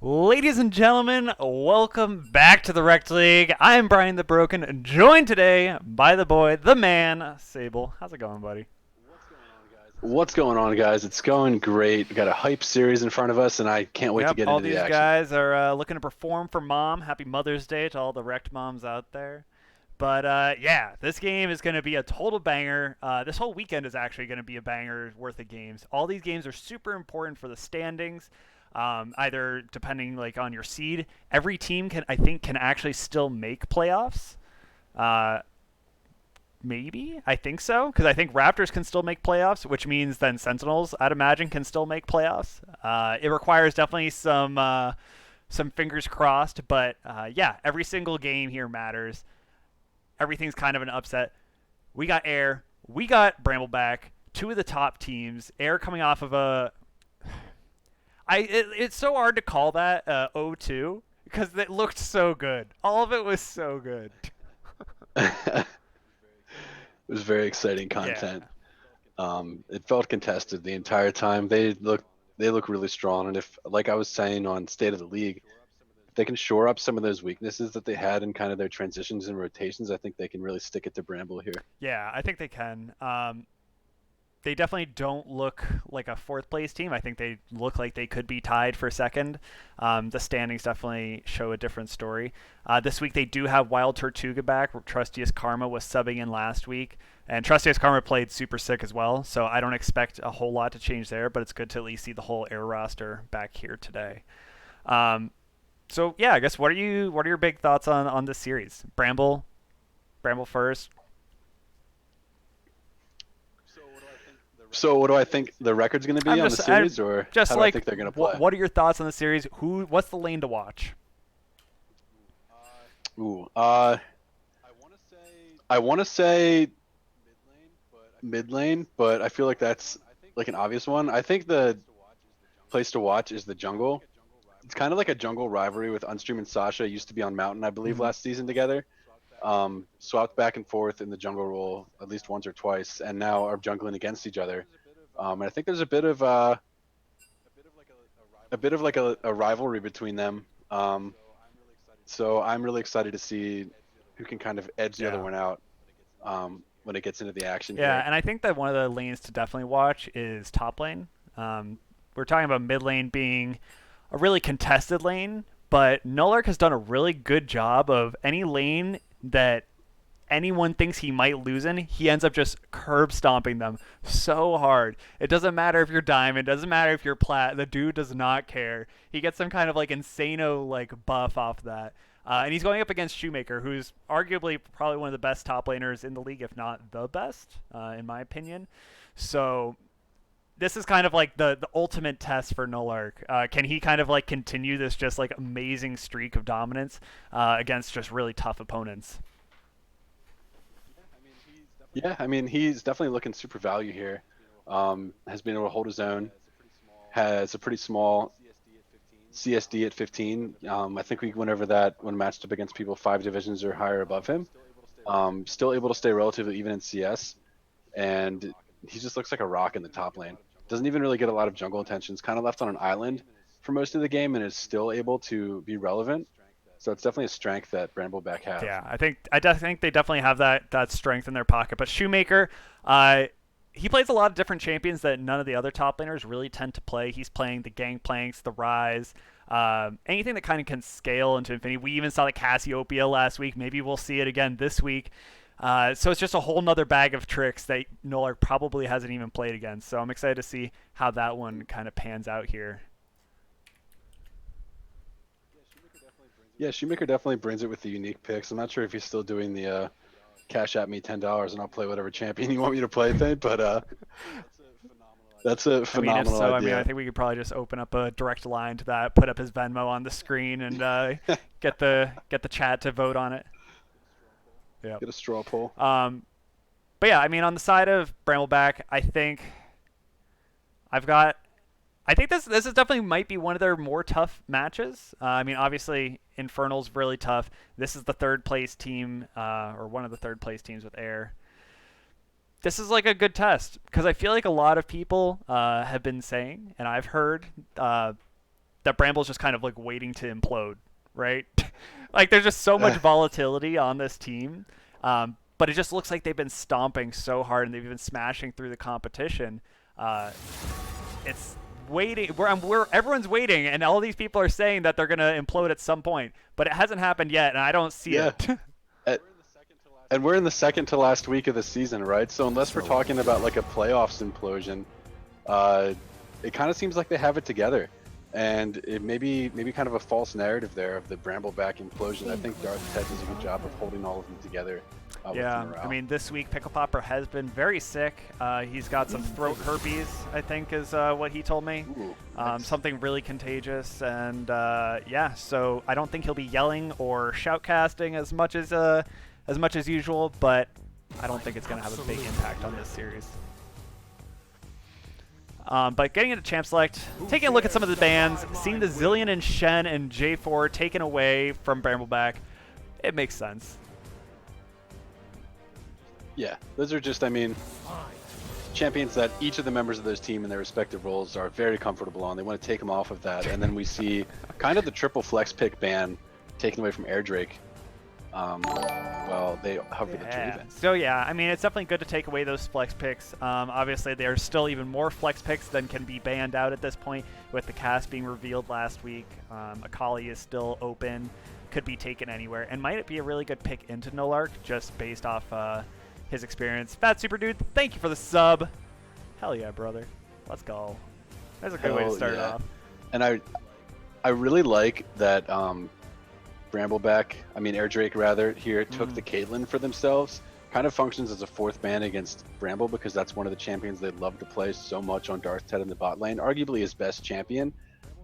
Ladies and gentlemen, welcome back to the Rekt League. I'm Brian the Broken, joined today by the boy, the man, Sable. How's it going, buddy? What's going on, guys? It's going great. We got a hype series in front of us, and I can't wait to Yep, get all into the these action. guys are looking to perform for mom. Happy Mother's Day to all the Rekt moms out there. But yeah, this game is going to be a total banger. This whole weekend is actually going to be a banger worth of games. All these games are super important for the standings. Either depending like on your seed, every team can actually still make playoffs. Uh, Maybe I think so because I think Raptors can still make playoffs, which means then Sentinels I'd imagine can still make playoffs. It requires definitely some fingers crossed, but yeah, every single game here matters. Everything's kind of an upset. We got Air, we got Brambleback, two of the top teams. Air coming off of it's so hard to call that 0-2 because it looked so good. All of it was so good. It was very exciting Yeah. content. It felt contested the entire time. They look really strong, and if, like I was saying on State of the League, if they can shore up some of those weaknesses that they had in kind of their transitions and rotations, I think they can really stick it to Bramble here. Yeah, I think they can. They definitely don't look like a fourth place team. I think they look like they could be tied for second. The standings definitely show a different story. This week they do have Wild Tortuga back. Trustiest Karma was subbing in last week, and Trustiest Karma played super sick as well. So I don't expect a whole lot to change there, but it's good to at least see the whole Air roster back here today. Um, so yeah, I guess what are your big thoughts on this series? Bramble first. So, what do I think the record's going to be on the I'm series, or just how do I like think they're going to play? what are your thoughts on the series? What's the lane to watch? Ooh, I want to say mid lane, but I feel like that's like an obvious one. I think the place to watch is the jungle. It's kind of like a jungle rivalry with Unstream and Sasha. Used to be on Mountain, I believe, Mm-hmm. last season together. Swapped back and forth in the jungle role at least once or twice, and now are jungling against each other. And I think there's a bit of like a rivalry between them. So I'm really excited to see who can kind of edge the other Yeah. one out when it gets into the action Yeah, here. and I think that one of the lanes to definitely watch is top lane. We're talking about mid lane being a really contested lane, but Nullark has done a really good job of any lane that anyone thinks he might lose in, he ends up just curb stomping them so hard. It doesn't matter if you're diamond, doesn't matter if you're plat. The dude does not care. He gets some kind of like insano like buff off that. And he's going up against Shoemaker, who's arguably probably one of the best top laners in the league, if not the best, in my opinion. So this is kind of like the ultimate test for Nullark. Can he kind of like continue this just like amazing streak of dominance against just really tough opponents? Yeah, I mean he's definitely looking super value here. Has been able to hold his own. Has a pretty small CSD at 15. I think we went over that when matched up against people 5 divisions or higher above him. Still able to stay relatively even in CS, and he just looks like a rock in the top lane. Doesn't even really get a lot of jungle attentions. Kind of left on an island for most of the game, and is still able to be relevant. So it's definitely a strength that Brambleback have. Yeah, I think they definitely have that strength in their pocket. But Shoemaker, uh, he plays a lot of different champions that none of the other top laners really tend to play. He's playing the Gangplanks, the Rise, anything that kind of can scale into infinity. We even saw the Cassiopeia last week. Maybe we'll see it again this week. So it's just a whole nother bag of tricks that Nolar probably hasn't even played against. So I'm excited to see how that one kind of pans out here. Yeah, Shoemaker definitely brings it with the unique picks. I'm not sure if he's still doing the cash at me $10 and I'll play whatever champion you want me to play thing, but that's a I mean, if phenomenal so, I idea. think we could probably just open up a direct line to that, put up his Venmo on the screen, and get the chat to vote on it. Yep. Get a straw poll. Um, but yeah, I mean, on the side of Brambleback, I've got. I think this is definitely might be one of their more tough matches. I mean, obviously Infernal's really tough. This is the third place team, or one of the third place teams with Air. This is like a good test because I feel like a lot of people have been saying, and I've heard that Bramble's just kind of like waiting to implode, right? Like there's just so much volatility on this team, but it just looks like they've been stomping so hard and they've been smashing through the competition. It's waiting. We're everyone's waiting, and all these people are saying that they're gonna implode at some point, but it hasn't happened yet, and I don't see Yeah. it. And we're in the second to last week of the season, right? So unless we're talking about like a playoffs implosion, it kind of seems like they have it together. And it maybe kind of a false narrative there of the Brambleback implosion. I think Darth Ted does a good job of holding all of them together. Yeah, I mean, this week Pickle Popper has been very sick. He's got some throat herpes, I think is what he told me. Ooh, nice. Something really contagious, and yeah, so I don't think he'll be yelling or shoutcasting as much as usual, but I don't think it's going to have a big impact on this series. But getting into Champ Select, taking a look at some of the bans, seeing the Zillion and Shen and J4 taken away from Brambleback, it makes sense. Yeah, those are just, I mean, champions that each of the members of this team in their respective roles are very comfortable on. They want to take them off of that. And then we see kind of the triple flex pick ban taken away from Air Drake. Well, they hover the Draven. So yeah, I mean, it's definitely good to take away those flex picks. Obviously, there's still even more flex picks than can be banned out at this point, with the cast being revealed last week. Akali is still open, could be taken anywhere, and might be a really good pick into Nolark just based off his experience. Fat Super Dude, thank you for the sub. Hell yeah, brother. Let's go. That's a good way to start it off. And I really like that Brambleback, I mean Air Drake rather, here took the Caitlyn for themselves. Kind of functions as a fourth ban against Bramble because that's one of the champions they love to play so much on Darth Ted in the bot lane, arguably his best champion.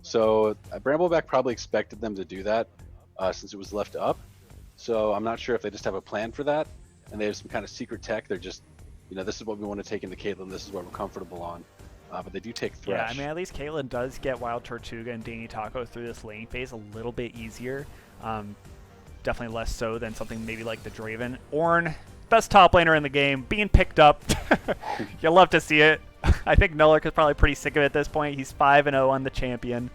So Brambleback probably expected them to do that since it was left up. So I'm not sure if they just have a plan for that and they have some kind of secret tech. They're just, you know, this is what we want to take into Caitlyn, this is what we're comfortable on. But they do take Thresh. Yeah, I mean, at least Caitlyn does get Wild Tortuga and Danny Taco through this lane phase a little bit easier. Definitely less so than something maybe like the Draven. Ornn, best top laner in the game, being picked up. You'll love to see it. I think Nolark is probably pretty sick of it at this point. He's 5-0 on the champion.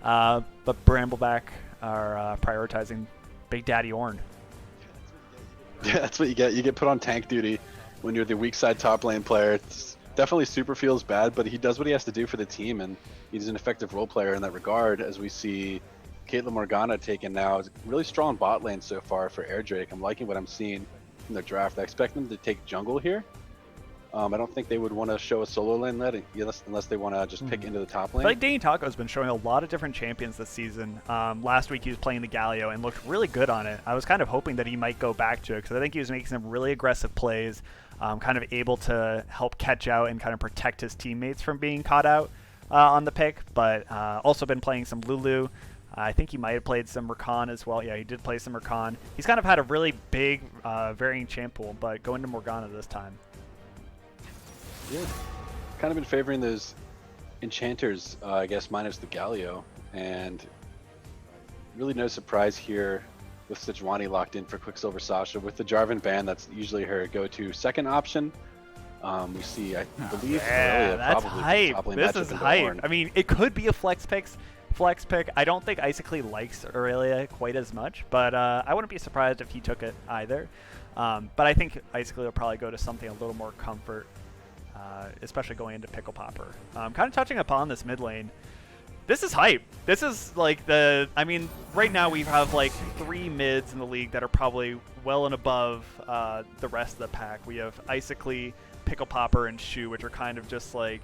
But Brambleback are prioritizing Big Daddy Ornn. Yeah, that's what you get. You get put on tank duty when you're the weak side top lane player. It's definitely super feels bad, but he does what he has to do for the team, and he's an effective role player in that regard, as we see Caitlyn Morgana taken now. Really strong bot lane so far for Air Drake. I'm liking what I'm seeing in the draft. I expect them to take jungle here. I don't think they would want to show a solo lane lead unless they want to just pick into the top lane. I think Danny Taco has been showing a lot of different champions this season. Last week he was playing the Galio and looked really good on it. I was kind of hoping that he might go back to it because I think he was making some really aggressive plays, kind of able to help catch out and kind of protect his teammates from being caught out on the pick, but also been playing some Lulu. I think he might have played some Rakan as well. Yeah, he did play some Rakan. He's kind of had a really big varying champ pool, but going to Morgana this time. Yeah, kind of been favoring those enchanters, I guess, minus the Galio, and really no surprise here with Sejuani locked in for Quicksilver Sasha. With the Jarvan ban, that's usually her go-to second option. We see, I believe, yeah, that's hype. This is hype. I mean, it could be a flex pick. I don't think Icicly likes Aurelia quite as much, but I wouldn't be surprised if he took it either. But I think Icicly will probably go to something a little more comfort. Especially going into Pickle Popper. Kind of touching upon this mid lane. This is hype. This is like I mean, right now we have like 3 mids in the league that are probably well and above the rest of the pack. We have Icicly, Pickle Popper, and Shu, which are kind of just like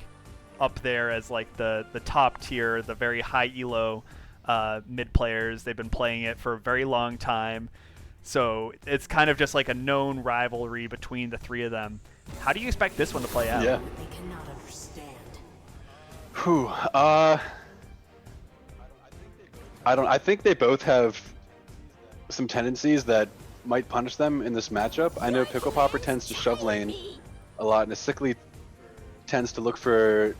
up there as like the top tier, the very high elo mid players. They've been playing it for a very long time. So it's kind of just like a known rivalry between the 3 of them. How do you expect this one to play out? Yeah. They cannot understand. Whew. I think they both have some tendencies that might punish them in this matchup. I know Pickle Popper tends to shove lane a lot, and Icicly tends to look for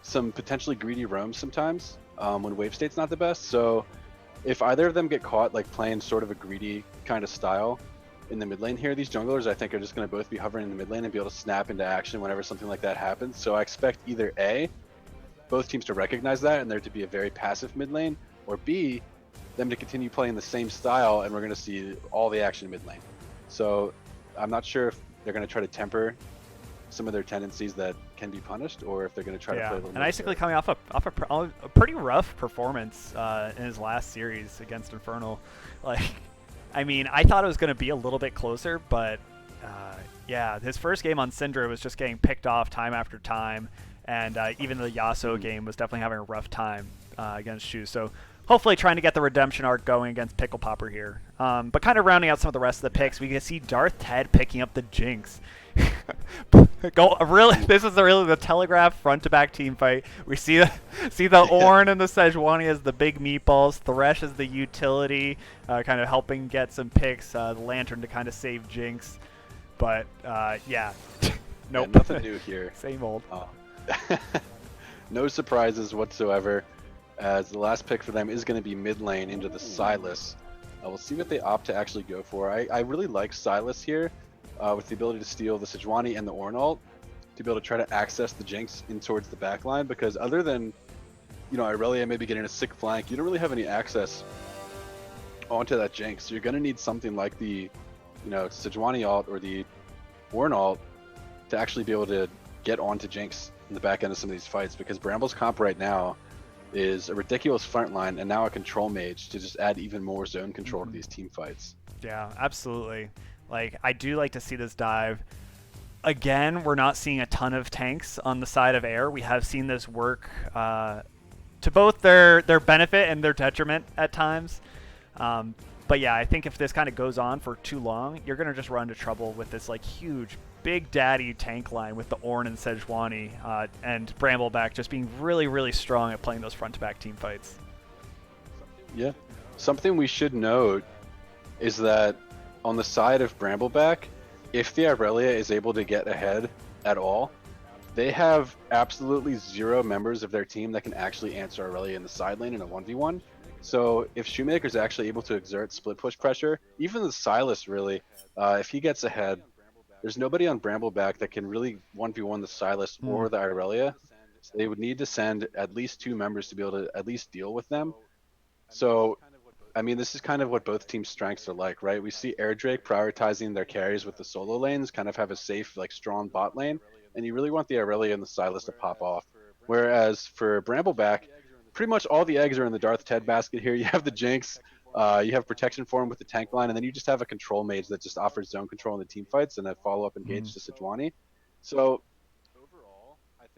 some potentially greedy roams sometimes when wave state's not the best. So if either of them get caught like playing sort of a greedy kind of style in the mid lane here, these junglers I think are just going to both be hovering in the mid lane and be able to snap into action whenever something like that happens. So I expect either A, both teams to recognize that and there to be a very passive mid lane, or B, them to continue playing the same style and we're going to see all the action mid lane. So I'm not sure if they're going to try to temper some of their tendencies that can be punished, or if they're going to try to play a Yeah, little and more Icicle conservative. coming off a pretty rough performance in his last series against Infernal. Like, I mean, I thought it was going to be a little bit closer, but yeah, his first game on Syndra was just getting picked off time after time, and even the Yasuo game was definitely having a rough time against Shu. So hopefully trying to get the redemption arc going against Pickle Popper here. But kind of rounding out some of the rest of the picks, we can see Darth Ted picking up the Jinx. Really, this is really the telegraph front to back team fight. We see the Ornn and the Sejuani as the big meatballs, Thresh as the utility, kind of helping get some picks, the Lantern to kind of save Jinx. But yeah, Yeah, nope, nothing new here. same old. No surprises whatsoever, as the last pick for them is going to be mid lane into the Sylas. We'll see what they opt to actually go for. I really like Sylas here, with the ability to steal the Sejuani and the Ornn ult, to be able to try to access the Jinx in towards the back line, because other than, Irelia maybe getting a sick flank, you don't really have any access onto that Jinx. So you're going to need something like the, Sejuani ult or the Ornn ult to actually be able to get onto Jinx in the back end of some of these fights, because Bramble's comp right now is a ridiculous front line and now a control mage to just add even more zone control to these team fights. Yeah, absolutely. Like, I do like to see this dive. Again, we're not seeing a ton of tanks on the side of air. We have seen this work to both their benefit and their detriment at times. But yeah, I think if this kind of goes on for too long, you're going to just run into trouble with this like huge, big daddy tank line with the Ornn and Sejuani and Brambleback just being really, really strong at playing those front-to-back team fights. Yeah. Something we should note is that on the side of Brambleback, if the Irelia is able to get ahead at all, they have absolutely zero members of their team that can actually answer Irelia in the side lane in a 1v1. So if Shoemaker's actually able to exert split push pressure, even the Sylas really, if he gets ahead, there's nobody on Brambleback that can really 1v1 the Sylas or the Irelia. So they would need to send at least two members to be able to at least deal with them. So, I mean, this is kind of what both teams' strengths are like, right? We see Airdrake prioritizing their carries with the solo lanes, kind of have a safe, like, strong bot lane, and you really want the Irelia and the Sylas to pop off. Whereas for Brambleback, pretty much all the eggs are in the Darth Ted basket here. You have the Jinx, you have protection for him with the tank line, and then you just have a control mage that just offers zone control in the team fights and a follow-up engage to Sejuani. So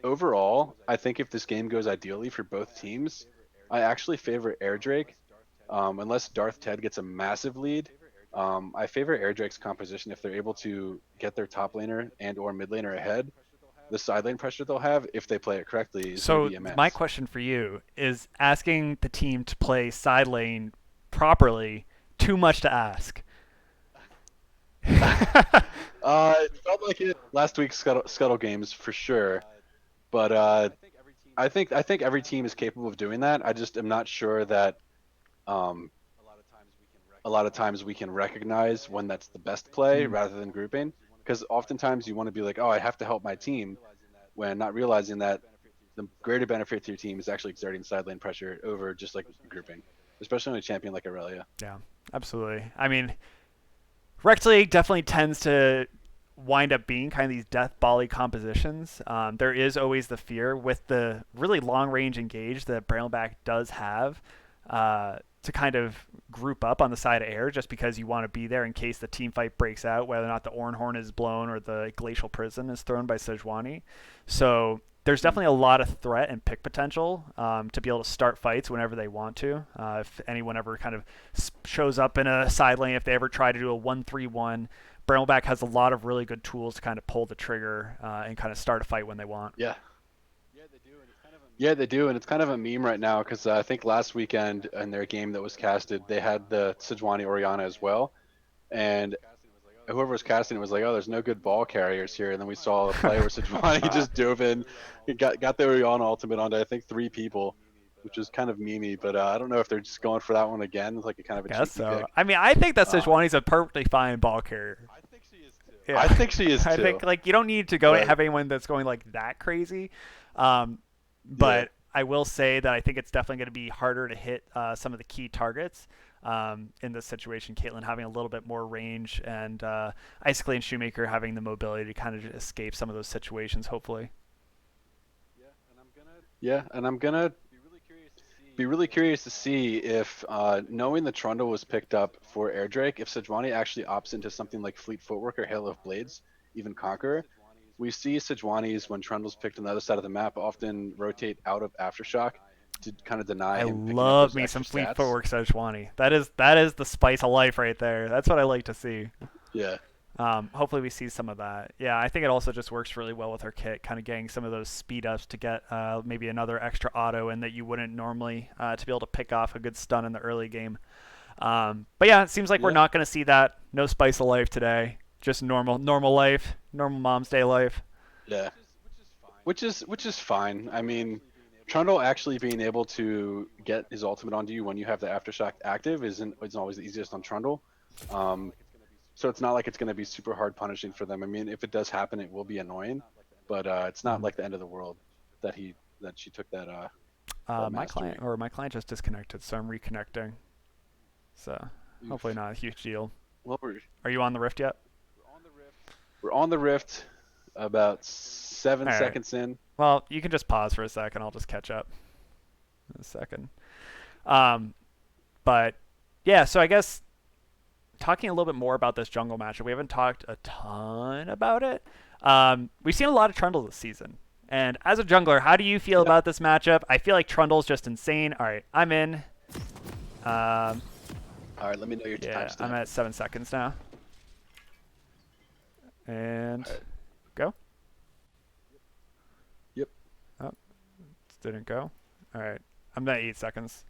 overall, I think if this game goes ideally for both teams, I actually favor Airdrake. Unless Darth Ted gets a massive lead, I favor Airdrake's composition if they're able to get their top laner and or mid laner ahead. The side lane pressure they'll have, if they play it correctly, is going to So be my immense. question for you is asking the team to play side lane properly too much to ask? It felt like it last week's Scuttle games for sure, but I think every team is capable of doing that. I just am not sure that um, a lot of times we can recognize when that's the best play Hmm. rather than grouping. Because oftentimes you want to be like, oh, I have to help my team, when not realizing that the greater benefit to your team is actually exerting side lane pressure over just like grouping, especially on a champion like Aurelia. Yeah, absolutely. I mean, Rekt League definitely tends to wind up being kind of these death volley compositions. There is always the fear with the really long range engage that Brambleback does have to kind of group up on the side of air just because you want to be there in case the team fight breaks out, whether or not the Ornhorn is blown or the Glacial Prison is thrown by Sejuani. So there's definitely a lot of threat and pick potential to be able to start fights whenever they want to. If anyone ever kind of shows up in a side lane, if they ever try to do a 1-3-1, Brambleback has a lot of really good tools to kind of pull the trigger and kind of start a fight when they want. Yeah. Yeah, they do, and it's kind of a meme right now because I think last weekend in their game that was casted, they had the Sejuani Oriana as well, and whoever was casting it was like, "Oh, there's no good ball carriers here." And then we saw a play where Sejuani just dove in, he got the Oriana ultimate onto I think three people, which is kind of memey. But I don't know if they're just going for that one again, it's like a kind of a Guess cheeky so. pick. I mean, I think that Uh, Sejuani's a perfectly fine ball carrier. I Yeah, think she is I too, think like you don't need to go but have anyone that's going like that crazy. yeah, But I will say that I think it's definitely going to be harder to hit some of the key targets in this situation. Caitlyn having a little bit more range, and Icicle and Shoemaker having the mobility to kind of escape some of those situations, hopefully. Yeah, and I'm gonna be really curious to see if, knowing the Trundle was picked up for Air Drake, if Sejuani actually opts into something like Fleet Footwork or Hail of Blades, even Conqueror. We see Sejuani's, when Trundle's picked on the other side of the map, often rotate out of Aftershock to kind of deny I him picking up love those me extra some Fleet stats. Footwork Sejuani. That is the spice of life right there. That's what I like to see. Yeah, Hopefully we see some of that. Yeah, I think it also just works really well with her kit, kind of getting some of those speed ups to get maybe another extra auto in that you wouldn't normally to be able to pick off a good stun in the early game. But yeah, it seems like we're yeah, not going to see that. No spice of life today. Just normal life, normal mom's day life. yeah. Which is fine. I mean, Trundle actually being able to get his ultimate onto you when you have the Aftershock active isn't always the easiest on Trundle. Um, so it's not like it's going to be super hard punishing for them. I mean, if it does happen, it will be annoying, but it's not Mhm. like the end of the world that she took that My client mastery. or my client just disconnected, so I'm reconnecting. So hopefully Oof. not a huge deal. Well, we're Are you on the Rift yet? we're on the Rift, about All seven right. seconds in. Well, you can just pause for a second. I'll just catch up in a second. Um, but yeah, so I guess talking a little bit more about this jungle matchup, we haven't talked a ton about it. We've seen a lot of Trundle this season. And as a jungler, how do you feel Yep. about this matchup? I feel like Trundle's just insane. All right, I'm in. Um, All right, let me know your yeah, I'm timestamp. at 7 seconds now. And All right. go. Yep. Oh, didn't go. All right, I'm at 8 seconds.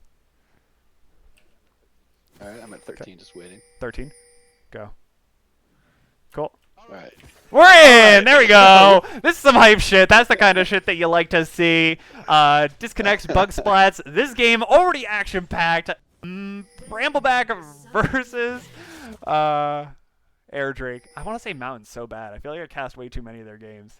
All right, I'm at Okay, 13, just waiting. 13. Go. Cool. All right. We're All in. right. There we go. This is some hype shit. That's the kind of shit that you like to see. Disconnects, bug splats. This game already action packed. Brambleback versus Air Drake. I want to say Mountain so bad. I feel like I cast way too many of their games.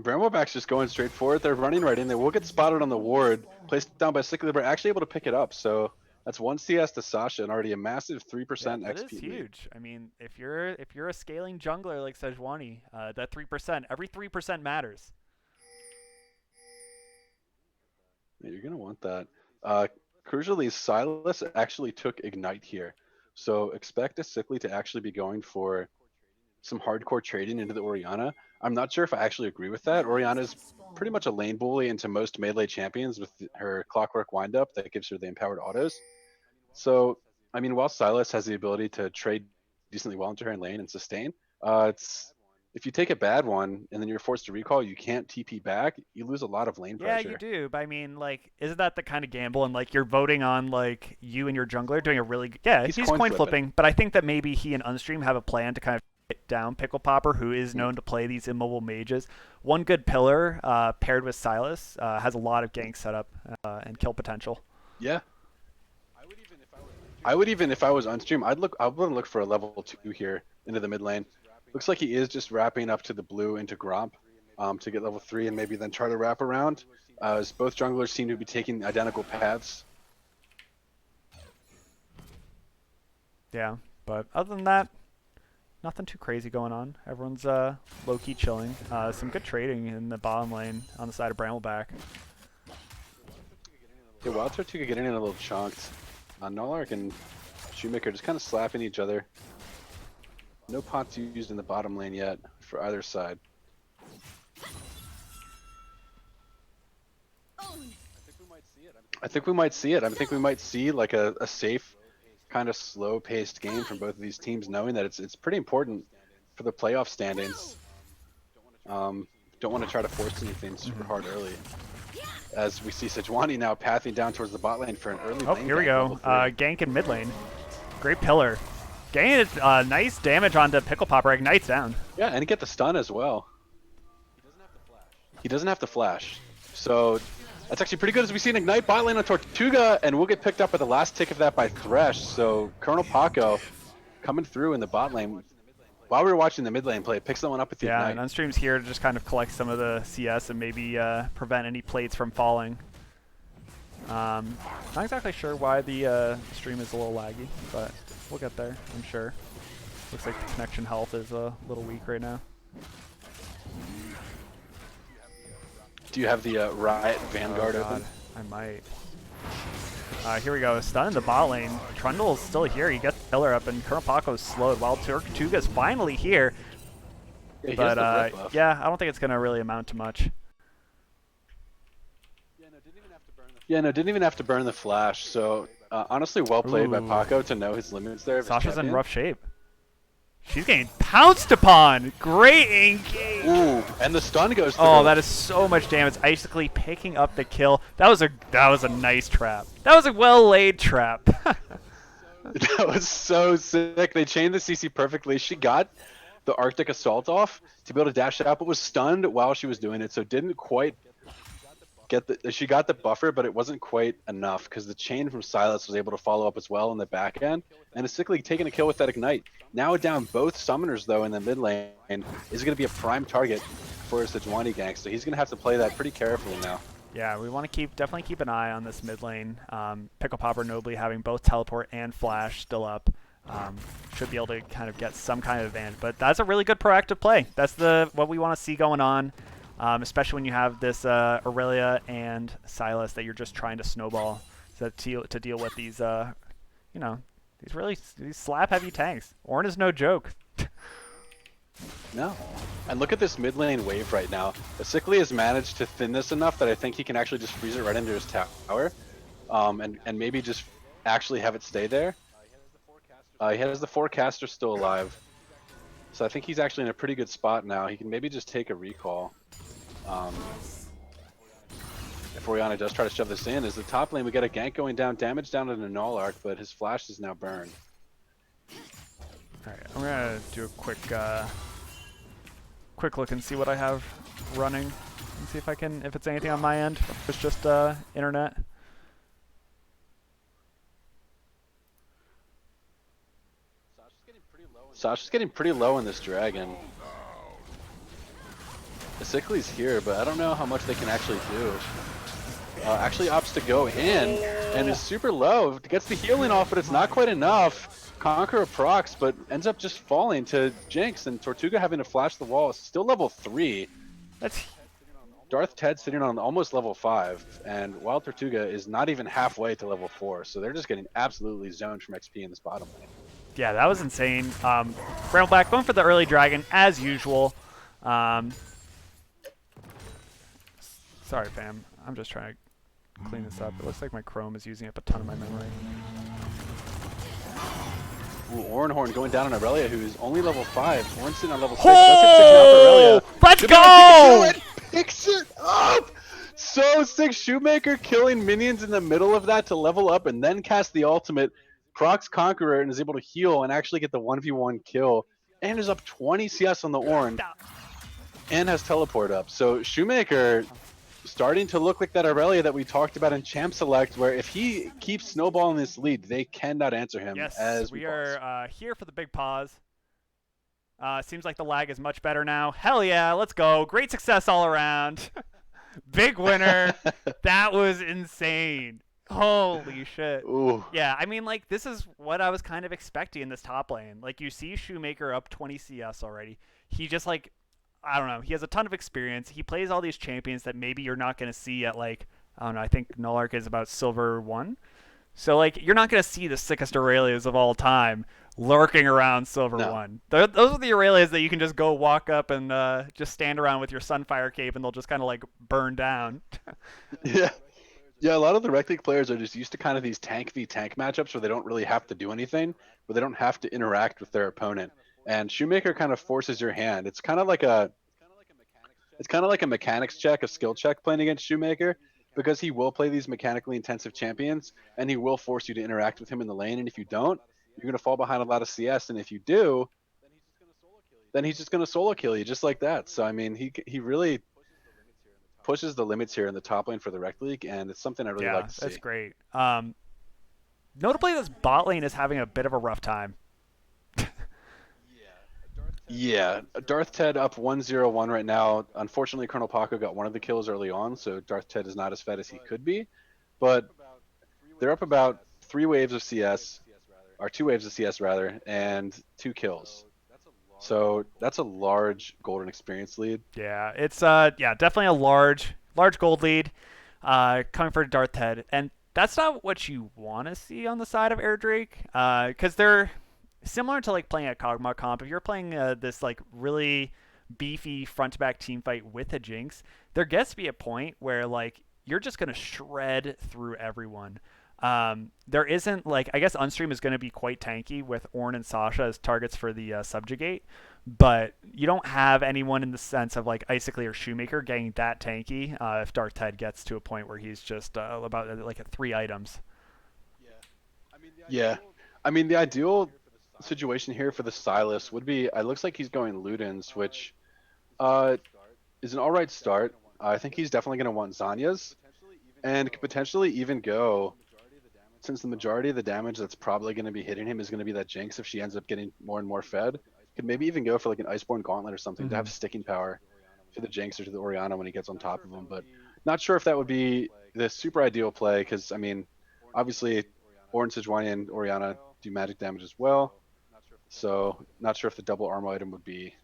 Brambleback's just going straight forward. They're running right in there. We'll get spotted on the ward, placed down by Sickly, but actually able to pick it up. So that's one CS to Sasha and already a massive Yeah, 3% that is XP lead. huge. I mean, if you're a scaling jungler like Sejuani, that 3%, every 3% matters. Yeah, you're gonna want that. Crucially, Silas actually took Ignite here. So expect a Sickly to actually be going for some hardcore trading into the Orianna. I'm not sure if I actually agree with that. Orianna's pretty much a lane bully into most melee champions with her Clockwork Windup that gives her the empowered autos. So, I mean, while Silas has the ability to trade decently well into her in lane and sustain, it's if you take a bad one and then you're forced to recall, you can't TP back. You lose a lot of lane Yeah, you pressure. do. But I mean, like, isn't that the kind of gamble? And like, you're voting on like you and your jungler doing a really good. Yeah, He's he's coin coin flipping. flipping. But I think that maybe he and Unstream have a plan to kind of hit down Pickle Popper, who is Mm. known to play these immobile mages. One good pillar paired with Silas has a lot of gank setup and kill potential. Yeah, I would even if I was on stream, I would look for a level 2 here into the mid lane. Looks like he is just wrapping up to the blue into Gromp to get level 3 and maybe then try to wrap around. As both junglers seem to be taking identical paths. Yeah, but other than that, nothing too crazy going on. Everyone's low key chilling. Some good trading in the bottom lane on the side of Brambleback. Yeah, Wild Tortuga getting in a little chunked. Nolark and Shoemaker just kind of slapping each other. No pots used in the bottom lane yet for either side. I think we might see it. I think we might see like a safe, kind of slow-paced game from both of these teams, knowing that it's pretty important for the playoff standings. Don't want to try to force anything super hard early. As we see Sejuani now pathing down towards the bot lane for an early Oh, lane here we gank, go. level 3. Gank in mid lane. Great pillar. Gain nice damage onto Pickle Popper. Ignites down. Yeah, and get the stun as well. He doesn't have to flash. So that's actually pretty good as we see an Ignite bot lane on Tortuga, and we'll get picked up at the last tick of that by Thresh. So Colonel Paco coming through in the bot lane while we were watching the mid lane play, pick someone up with the Yeah, and ignite. Unstream's here to just kind of collect some of the CS and maybe prevent any plates from falling. Not exactly sure why the stream is a little laggy, but we'll get there, I'm sure. Looks like the connection health is a little weak right now. Do you have the Riot Vanguard Oh god, open? I might. Here we go, stun in the bot lane. Trundle's still here, he gets the killer up, and Kurapaka's slowed while Tortuga's finally here. Yeah, But buff. yeah, I don't think it's going to really amount to much. Yeah, no, didn't even have to burn the flash. So honestly, well played by Ooh. Paco to know his limits there. Sasha's in rough shape. She's getting pounced upon. Great engage. Ooh, and the stun goes through. Oh, that is so much damage. Basically picking up the kill. That was a nice trap. That was a well laid trap. That was so sick. They chained the CC perfectly. She got the Arctic Assault off to be able to dash out, but was stunned while she was doing it, so didn't quite get the. She got the buffer, but it wasn't quite enough because the chain from Silas was able to follow up as well in the back end, and is sickly taking a kill with that ignite. Now down both summoners though in the mid lane is going to be a prime target for Sejuani gank, so he's going to have to play that pretty carefully now. Yeah, we want to definitely keep an eye on this mid lane. Pickle Popper nobly having both teleport and flash still up. Should be able to kind of get some kind of advantage, but that's a really good proactive play. That's what we want to see going on, especially when you have this Aurelia and Silas that you're just trying to snowball to deal with these, these slap heavy tanks. Ornn is no joke. No. And look at this mid lane wave right now. Sickly has managed to thin this enough that I think he can actually just freeze it right into his tower, and maybe just actually have it stay there. He has the forecaster still alive, so I think he's actually in a pretty good spot now. He can maybe just take a recall. If Oriana does try to shove this in, is the top lane we get a gank going down, damage down in the null arc, but his flash is now burned. All right, I'm gonna do a quick look and see what I have running, and see if it's anything on my end, or if it's just internet. Sasha's getting pretty low in this dragon. Sickly's here, but I don't know how much they can actually do. Actually opts to go in and is super low. Gets the healing off, but it's not quite enough. Conqueror procs, but ends up just falling to Jinx, and Tortuga having to flash the wall. Still level 3. That's Darth Ted sitting on almost level 5, and Wild Tortuga is not even halfway to level 4, so they're just getting absolutely zoned from XP in this bottom lane. yeah, that was insane. Brambleback going for the early dragon as usual. Sorry, fam. I'm just trying to clean this up. It looks like my Chrome is using up a ton of my memory. Ooh, Orenhorn going down on Aurelia, who's only level 5. Ornn sitting on level 6. Oh! Let's go! It picks it up! So sick. Shoemaker killing minions in the middle of that to level up and then cast the ultimate. Procs Conqueror and is able to heal and actually get the 1v1 kill. And is up 20 CS on the Ornn. And has teleport up. So Shoemaker starting to look like that Aurelia that we talked about in Champ Select, where if he keeps snowballing this lead, they cannot answer him. Yes, as we are here for the big pause. Seems like the lag is much better now. Hell yeah, let's go. Great success all around. Big winner. That was insane. Holy shit. Ooh. Yeah, I mean, like, this is what I was kind of expecting in this top lane. Like, you see Shoemaker up 20 CS already. He just, like, I don't know. He has a ton of experience. He plays all these champions that maybe you're not going to see at, like, I don't know. I think Nullark is about Silver 1. So, like, you're not going to see the sickest Aurelias of all time lurking around Silver 1. Those are the Aurelias that you can just go walk up and just stand around with your Sunfire Cape and they'll just kind of, like, burn down. Yeah. Yeah, a lot of the Rekt League players are just used to kind of these tank v tank matchups where they don't really have to do anything, where they don't have to interact with their opponent. And Shoemaker kind of forces your hand. It's kind of like a mechanics check, a skill check playing against Shoemaker, because he will play these mechanically intensive champions and he will force you to interact with him in the lane. And if you don't, you're going to fall behind a lot of CS. And if you do, then he's just going to solo kill you just like that. So, I mean, he really pushes the limits here in the top lane for the Rekt League, and it's something I really like to see. That's great. Notably, this bot lane is having a bit of a rough time. Yeah, Darth Ted up 1-0-1 right now. Unfortunately, Colonel Paco got one of the kills early on, so Darth Ted is not as fed as he could be. But they're up about three waves of CS, or two waves of CS rather, and two kills. So that's a large golden experience lead. Yeah, it's yeah, definitely a large gold lead coming for Darth Head, and that's not what you want to see on the side of Air Drake, because they're similar to like playing at Kog'Maw comp. If you're playing this like really beefy front to back team fight with a Jinx, there gets to be a point where like you're just gonna shred through everyone. There isn't like I guess Unstream is going to be quite tanky with Ornn and Sasha as targets for the subjugate, but you don't have anyone in the sense of like Icicle or Shoemaker getting that tanky if Darth Head gets to a point where he's just about like at 3 items. Yeah, I mean the ideal situation here for the Silas would be. It looks like he's going Ludens, which uh, is an all right start. I think he's definitely going to want Zanya's and could potentially even go, since the majority of the damage that's probably going to be hitting him is going to be that Jinx if she ends up getting more and more fed. Could maybe even go for like an Iceborne Gauntlet or something to Mm-hmm. have sticking power to the Jinx or to the Orianna when he gets on top of him. But not sure if that would be the super ideal play because, I mean, obviously, Orange, Sejuani, and Orianna do magic damage as well. So not sure if the double armor item would be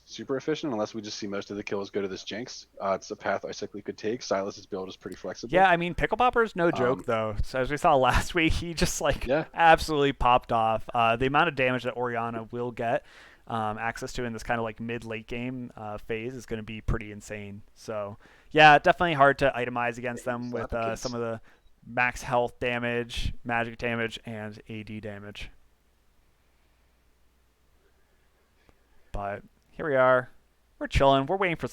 super efficient unless we just see most of the kills go to this Jinx. It's a path Icicle could take. Silas's build is pretty Yeah, flexible. I mean Pickle Popper's no joke Um, though. So as we saw last week, he just like yeah, absolutely popped off. The amount of damage that Orianna will get access to in this kind of like mid late game phase is going to be pretty insane. So yeah, definitely hard to itemize against them with some Slapikins. of the max health damage, magic damage, and AD damage. But here we are. We're chilling. We're waiting for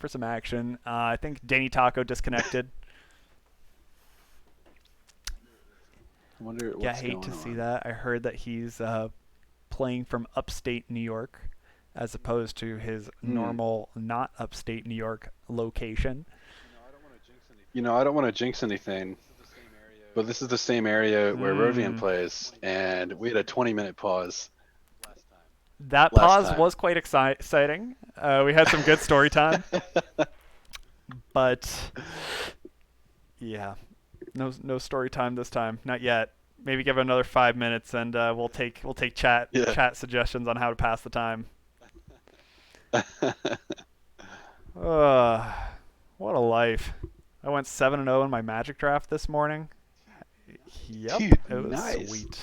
some action. I think Danny Taco disconnected. I wonder Yeah, I what's hate to going see on. that. I heard that he's playing from upstate New York as opposed to his Hmm. normal not upstate New York location. I don't want to jinx anything, but this is the same area where Rovian Mm. plays, and we had a 20-minute pause That last pause time. was quite exciting. We had some good story time, but yeah, no story time this time. Not yet. Maybe give it another 5 minutes, and we'll take Yeah. chat suggestions on how to pass the time. Uh, what a life. I went 7-0 in my Magic draft this morning. Yep, Dude, it was nice. sweet.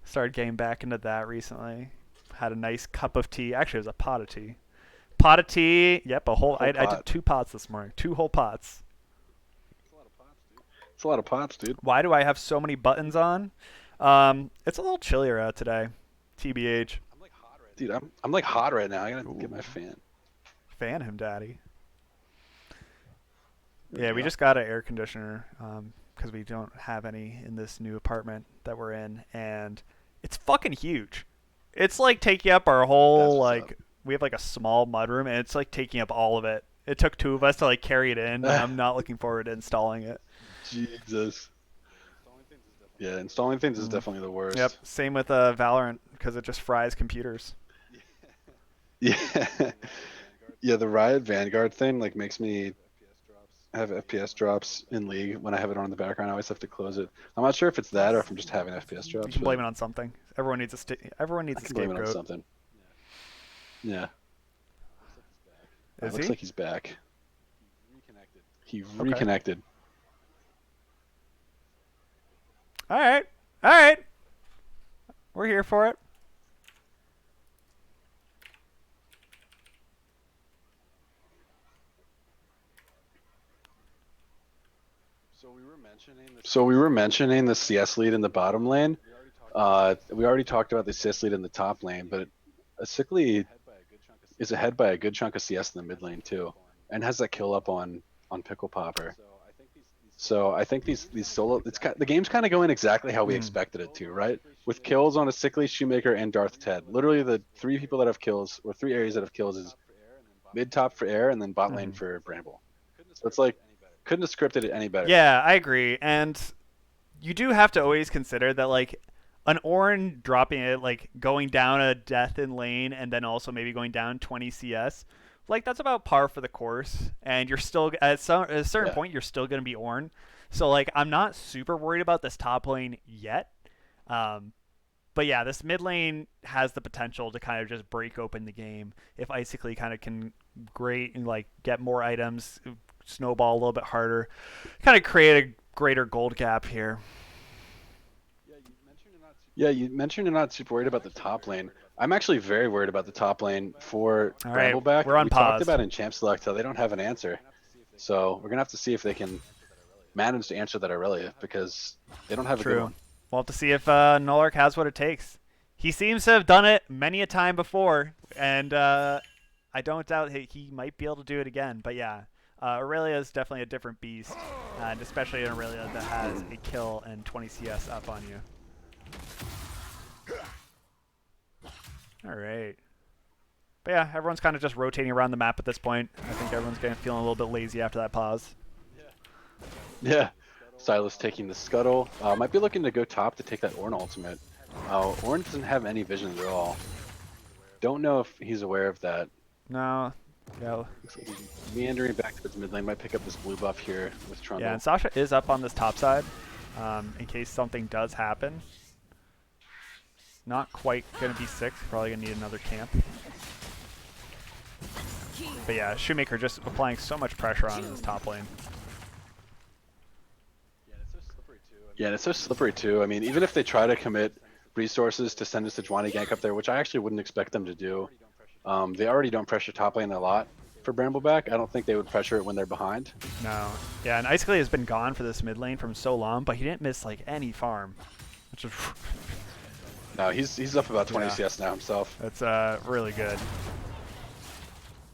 Started getting back into that recently. Had a nice cup of tea. Actually, it was a pot of tea. Pot of tea. Yep, a A whole. whole I did pot. 2 pots this morning. 2 whole pots. It's a lot of pots, dude. Why do I have so many buttons on? It's a little chillier out today. TBH. Dude, I'm like hot right now. I gotta get my Ooh, fan. fan him, daddy. There we Yeah, we go. just got an air conditioner because we don't have any in this new apartment that we're in, and it's fucking huge. It's like taking up our That's whole what's up. like we have like a small mudroom, and it's like taking up all of it. It took 2 of us to like carry it in, and I'm not looking forward to installing it. Jesus. Yeah, installing things is Mm. definitely the Yep. worst. Same with Valorant because it just fries computers. Yeah. Yeah, the Riot Vanguard thing like makes me have FPS drops in League when I have it on in the background. I always have to close it. I'm not sure if it's that or if I'm just having FPS You drops, can blame but it on something. Everyone I needs a can blame it on scapegoat. something. Yeah. Is Looks he? like he's back. He Okay. reconnected. All right. All right. We're here for it. So we were mentioning the CS lead in the bottom lane. We already talked about the CS lead in the top lane, but Sickly is ahead by a good chunk of CS in the mid lane too, and has that kill up on Pickle Popper. So I think these solo the game's kind of going exactly how we Mm. expected it to, right? With kills on a Sickly, Shoemaker, and Darth Ted. Literally the three people that have kills, or three areas that have kills, is mid top for Air and then bot lane Hmm. for Bramble. So it's like couldn't have scripted it any better. Yeah, I agree. And you do have to always consider that like an Ornn dropping it, like going down a death in lane and then also maybe going down 20 CS, like that's about par for the course. And you're still at a certain Yeah. point, you're still going to be Ornn. So like I'm not super worried about this top lane yet. Um, but yeah, this mid lane has the potential to kind of just break open the game if Icicle kind of can great and like get more items, snowball a little bit harder, kind of create a greater gold gap here. Yeah, you mentioned you're not super worried about the top lane. I'm actually very worried about the top lane for All right, Brambleback. we're We talked unpaused. about in Champ Select how they don't have an answer. So we're going to have to see if they can manage to answer that Aurelia because they don't have a good True. one. We'll have to see if Nolark has what it takes. He seems to have done it many a time before, and I don't doubt he might be able to do it again. But yeah, Aurelia is definitely a different beast, and especially an Aurelia that has a kill and 20 CS up on you. All right. But yeah, everyone's kind of just rotating around the map at this point. I think everyone's getting feeling a little bit lazy after that pause. Yeah. Silas taking the scuttle. Might be looking to go top to take that Ornn ultimate. Ornn doesn't have any vision at all. Don't know if he's aware of that. No. Yeah. Looks like he's meandering back towards mid lane. Might pick up this blue buff here with Trundle. Yeah, and Sasha is up on this top side in case something does happen. Not quite going to be 6. Probably going to need another camp. But yeah, Shoemaker just applying so much pressure on this top lane. Yeah, and it's so slippery too. I mean, even if they try to commit resources to send a Sejuani gank up there, which I actually wouldn't expect them to do, they already don't pressure top lane a lot for Brambleback. I don't think they would pressure it when they're behind. No. Yeah, and Icicle has been gone for this mid lane from so long, but he didn't miss like any farm. Which is No, he's up about 20 Yeah. CS now himself. That's really good.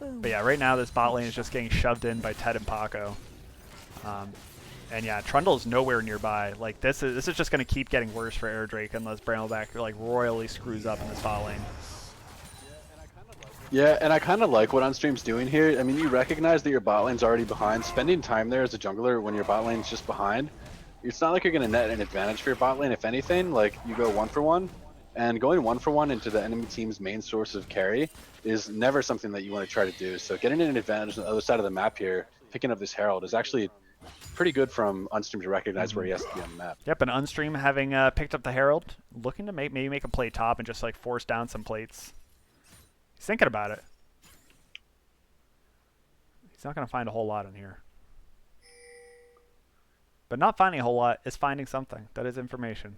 But yeah, right now this bot lane is just getting shoved in by Ted and Paco. And yeah, Trundle's nowhere nearby. Like this is just going to keep getting worse for Airdrake unless Brambleback like royally screws up in this bot lane. Yeah, and I kind of like what Unstream's doing here. I mean, you recognize that your bot lane's already behind. Spending time there as a jungler when your bot lane's just behind, it's not like you're going to net an advantage for your bot lane. If anything, like you go 1-for-1, and going 1-for-1 into the enemy team's main source of carry is never something that you want to try to do. So getting an advantage on the other side of the map here, picking up this Herald, is actually pretty good from Unstream to recognize where he has to be on the map. Yep, and Unstream having picked up the Herald, looking to maybe make a play top and just like force down some plates. He's thinking about it. He's not going to find a whole lot in here. But not finding a whole lot is finding something. That is information.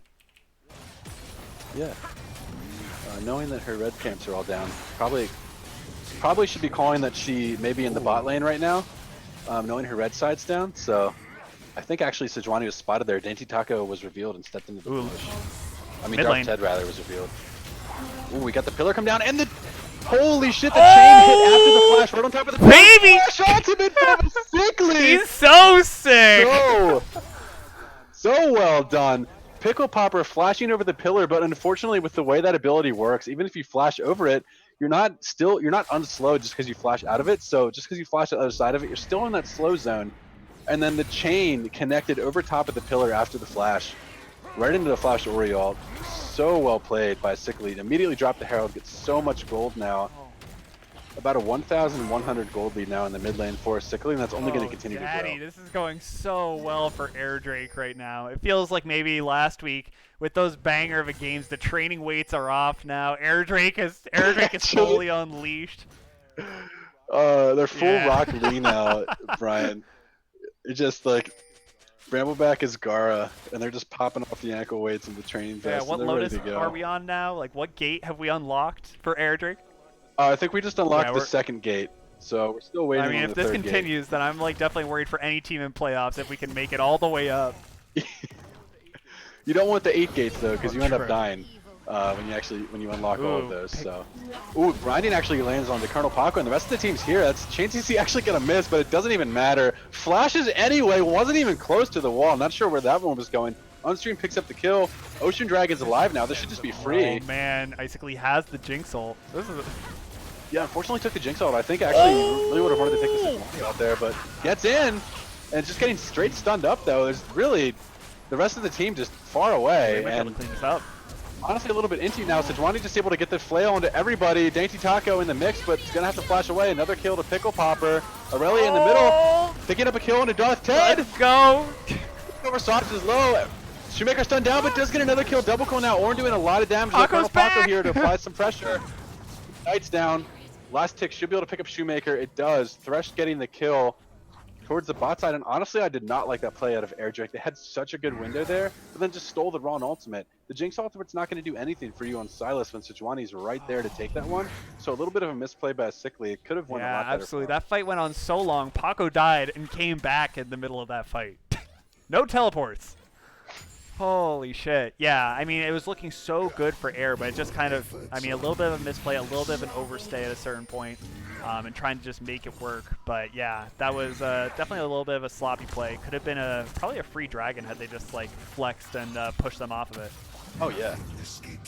Yeah. Knowing that her red camps are all down, probably should be calling that she may be in the bot lane right now, knowing her red side's down. So I think actually Sejuani was spotted there. Dainty Taco was revealed and stepped into the bush. I mean, Mid Darth lane. Ted rather was revealed. Ooh, we got the pillar come down and the holy shit! The chain hit after the flash, right on top of the Baby! flash ultimate from Sickly. He's so sick! So well done. Pickle Popper flashing over the pillar, but unfortunately with the way that ability works, even if you flash over it, you're not unslowed just because you flash out of it. So just because you flash the other side of it, you're still in that slow zone. And then the chain connected over top of the pillar after the flash, right into the flash Oriole. So well played by Sickly. Immediately dropped the Herald, gets so much gold now. About a 1,100 gold lead now in the mid lane for Sickly, and that's only going to continue to grow. This is going so well for Airdrake right now. It feels like maybe last week with those banger of a games, the training weights are off now. Airdrake is fully unleashed. They're full Rock Lee now, Brian. It's just like Brambleback is Gara, and they're just popping off the ankle weights and the training vests. Yeah, what and they're Lotus ready to go. are we on now? Like, what gate have we unlocked for Airdrake? I think we just unlocked the second gate, so we're still waiting. I mean, on if the this third continues, then I'm like definitely worried for any team in playoffs if we can make it all the way up. Gate. You don't want the 8 gates though, because you end up true. dying when you unlock all of those. So, grinding actually lands on the Colonel Paco, and the rest of the team's here. That's Chain CC actually gonna miss, but it doesn't even matter. Flashes anyway, wasn't even close to the wall. Not sure where that one was going. Unstream picks up the kill. Ocean Dragon's alive now. This should just be free. Oh man, Icicle has the Jinx ult. This is Yeah, unfortunately took the Jinx out. I think actually really would have wanted to take the Sejuani out there, but gets in and just getting straight stunned up though. There's really the rest of the team just far away. we might be able And to clean this up. honestly a little bit into now. Sejuani just able to get the flail into everybody. Dainty Taco in the mix, but it's gonna have to flash away. Another kill to Pickle Popper. Aurelia in the middle, picking up a kill into Darth Ted. Let's go. Over Sauce is low. Shoemaker stunned down, but does get another kill. Double kill now. Orn doing a lot of damage. Paco's Paco back. here to apply some pressure. Knight's down. Last tick should be able to pick up Shoemaker. It does. Thresh getting the kill towards the bot side, and honestly, I did not like that play out of Air Drake. They had such a good window there, but then just stole the wrong ultimate. The Jinx ultimate's not going to do anything for you on Silas when Sejuani's right there to take that one. So a little bit of a misplay by Sickly. It could have won a lot better. Absolutely. That fight went on so long. Paco died and came back in the middle of that fight. No teleports. Holy shit. Yeah, I mean, it was looking so good for Air, but it just kind of, I mean, a little bit of a misplay, a little bit of an overstay at a certain point, and trying to just make it work. But yeah, that was definitely a little bit of a sloppy play. Could have been probably a free dragon had they just like flexed and pushed them off of it. Oh yeah.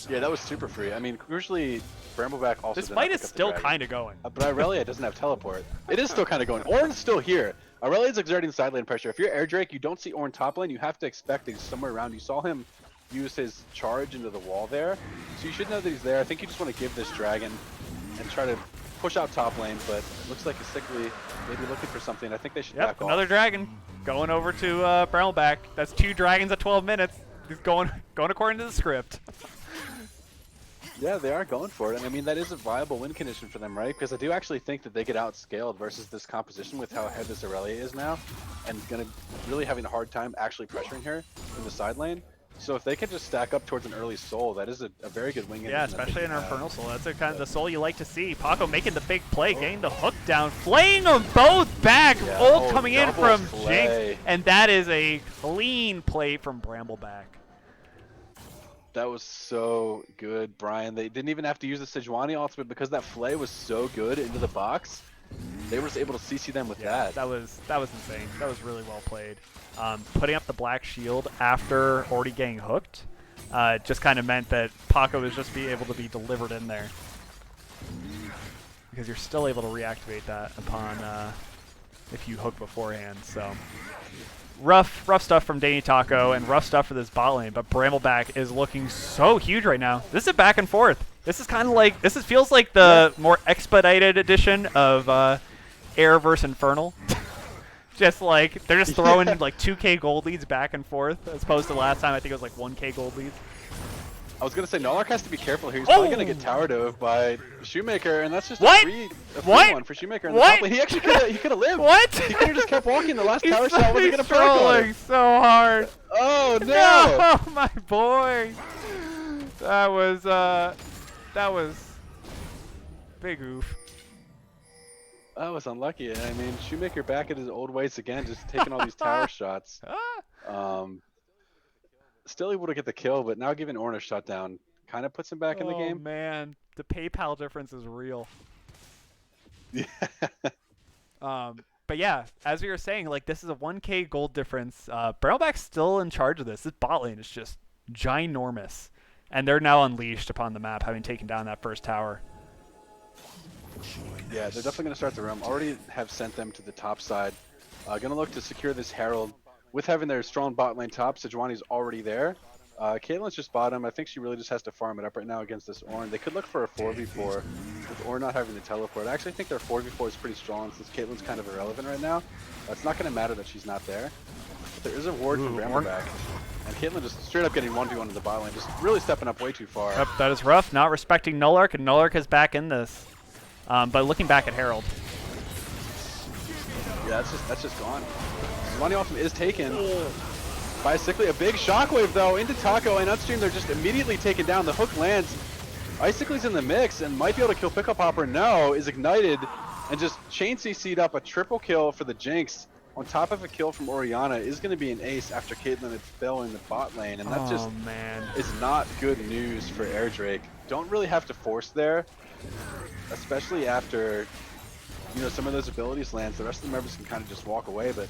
Yeah, that was super free. I mean, usually Brambleback also This fight is still kind of going. But Aurelia doesn't have teleport. It is still kind of going. Orn's still here. Aurelia's exerting side lane pressure. If you're Air Drake, you don't see Orn top lane, you have to expect that he's somewhere around. You saw him use his charge into the wall there. So you should know that he's there. I think you just want to give this dragon and try to push out top lane, but looks like a Sickly maybe looking for something. I think they should back off. Another dragon going over to Brambleback. That's 2 dragons at 12 minutes. He's going according to the script. Yeah, they are going for it, and I mean that is a viable win condition for them, right? Because I do actually think that they get outscaled versus this composition with how ahead this Aurelia is now, and gonna really having a hard time actually pressuring her in the side lane. So if they can just stack up towards an early soul, that is a very good win. Yeah, especially in our Infernal Soul. That's kind of the soul you like to see. Paco making the big play, getting the hook down, flaying them both back. Yeah. Ult coming in from play. Jinx, and that is a clean play from Brambleback. That was so good, Brian. They didn't even have to use the Sejuani ultimate because that flay was so good into the box. They were just able to CC them with that. That was insane. That was really well played. Putting up the black shield after already getting hooked just kind of meant that Paco was just able to be delivered in there. Because you're still able to reactivate that upon if you hook beforehand. So rough stuff from Dainty Taco and rough stuff for this bot lane, but Brambleback is looking so huge right now. This is back and forth. This is kind of like, feels like the more expedited edition of Air vs Infernal. Just like, they're just throwing like 2k gold leads back and forth, as opposed to last time I think it was like 1k gold leads. I was going to say, Nollark has to be careful here. He's probably going to get tower dove by Shoemaker, and that's just a free one for Shoemaker. In the top lane. He actually could have lived. What? He could have just kept walking. The last tower shot wasn't going to perk on him. So hard. Oh, no. No, my boy. That was big oof. That was unlucky. I mean, Shoemaker back at his old ways again, just taking all these tower shots. Still able to get the kill, but now giving Orn a shutdown kind of puts him back in the game. Oh man, the PayPal difference is real. Yeah. But yeah, as we were saying, like this is a 1k gold difference. Brambleback's still in charge of this. This bot lane is just ginormous, and they're now unleashed upon the map, having taken down that first tower. Yeah, they're definitely going to start the roam. Already have sent them to the top side. Going to look to secure this Herald. With having their strong bot lane top, Sejuani's already there. Caitlyn's just bottom. I think she really just has to farm it up right now against this Ornn. They could look for a 4v4 with Ornn not having the teleport. I actually think their 4v4 is pretty strong since Caitlyn's kind of irrelevant right now. It's not going to matter that she's not there. But there is a ward from Brambleback. And Caitlyn just straight up getting 1v1 in the bot lane, just really stepping up way too far. Yep, that is rough. Not respecting Nollark, and Nollark is back in this. But looking back at Herald. Yeah, that's just gone. Money off him is taken by Sickly. A big shockwave though into Taco, and upstream they're just immediately taken down. The hook lands. Icicly's in the mix and might be able to kill Pickle Popper. No, is ignited and just chain CC'd up a triple kill for the Jinx on top of a kill from Orianna. Is going to be an ace after Caitlyn had fell in the bot lane, and that just is not good news for Air Drake. Don't really have to force there, especially after some of those abilities lands. The rest of the members can kind of just walk away, but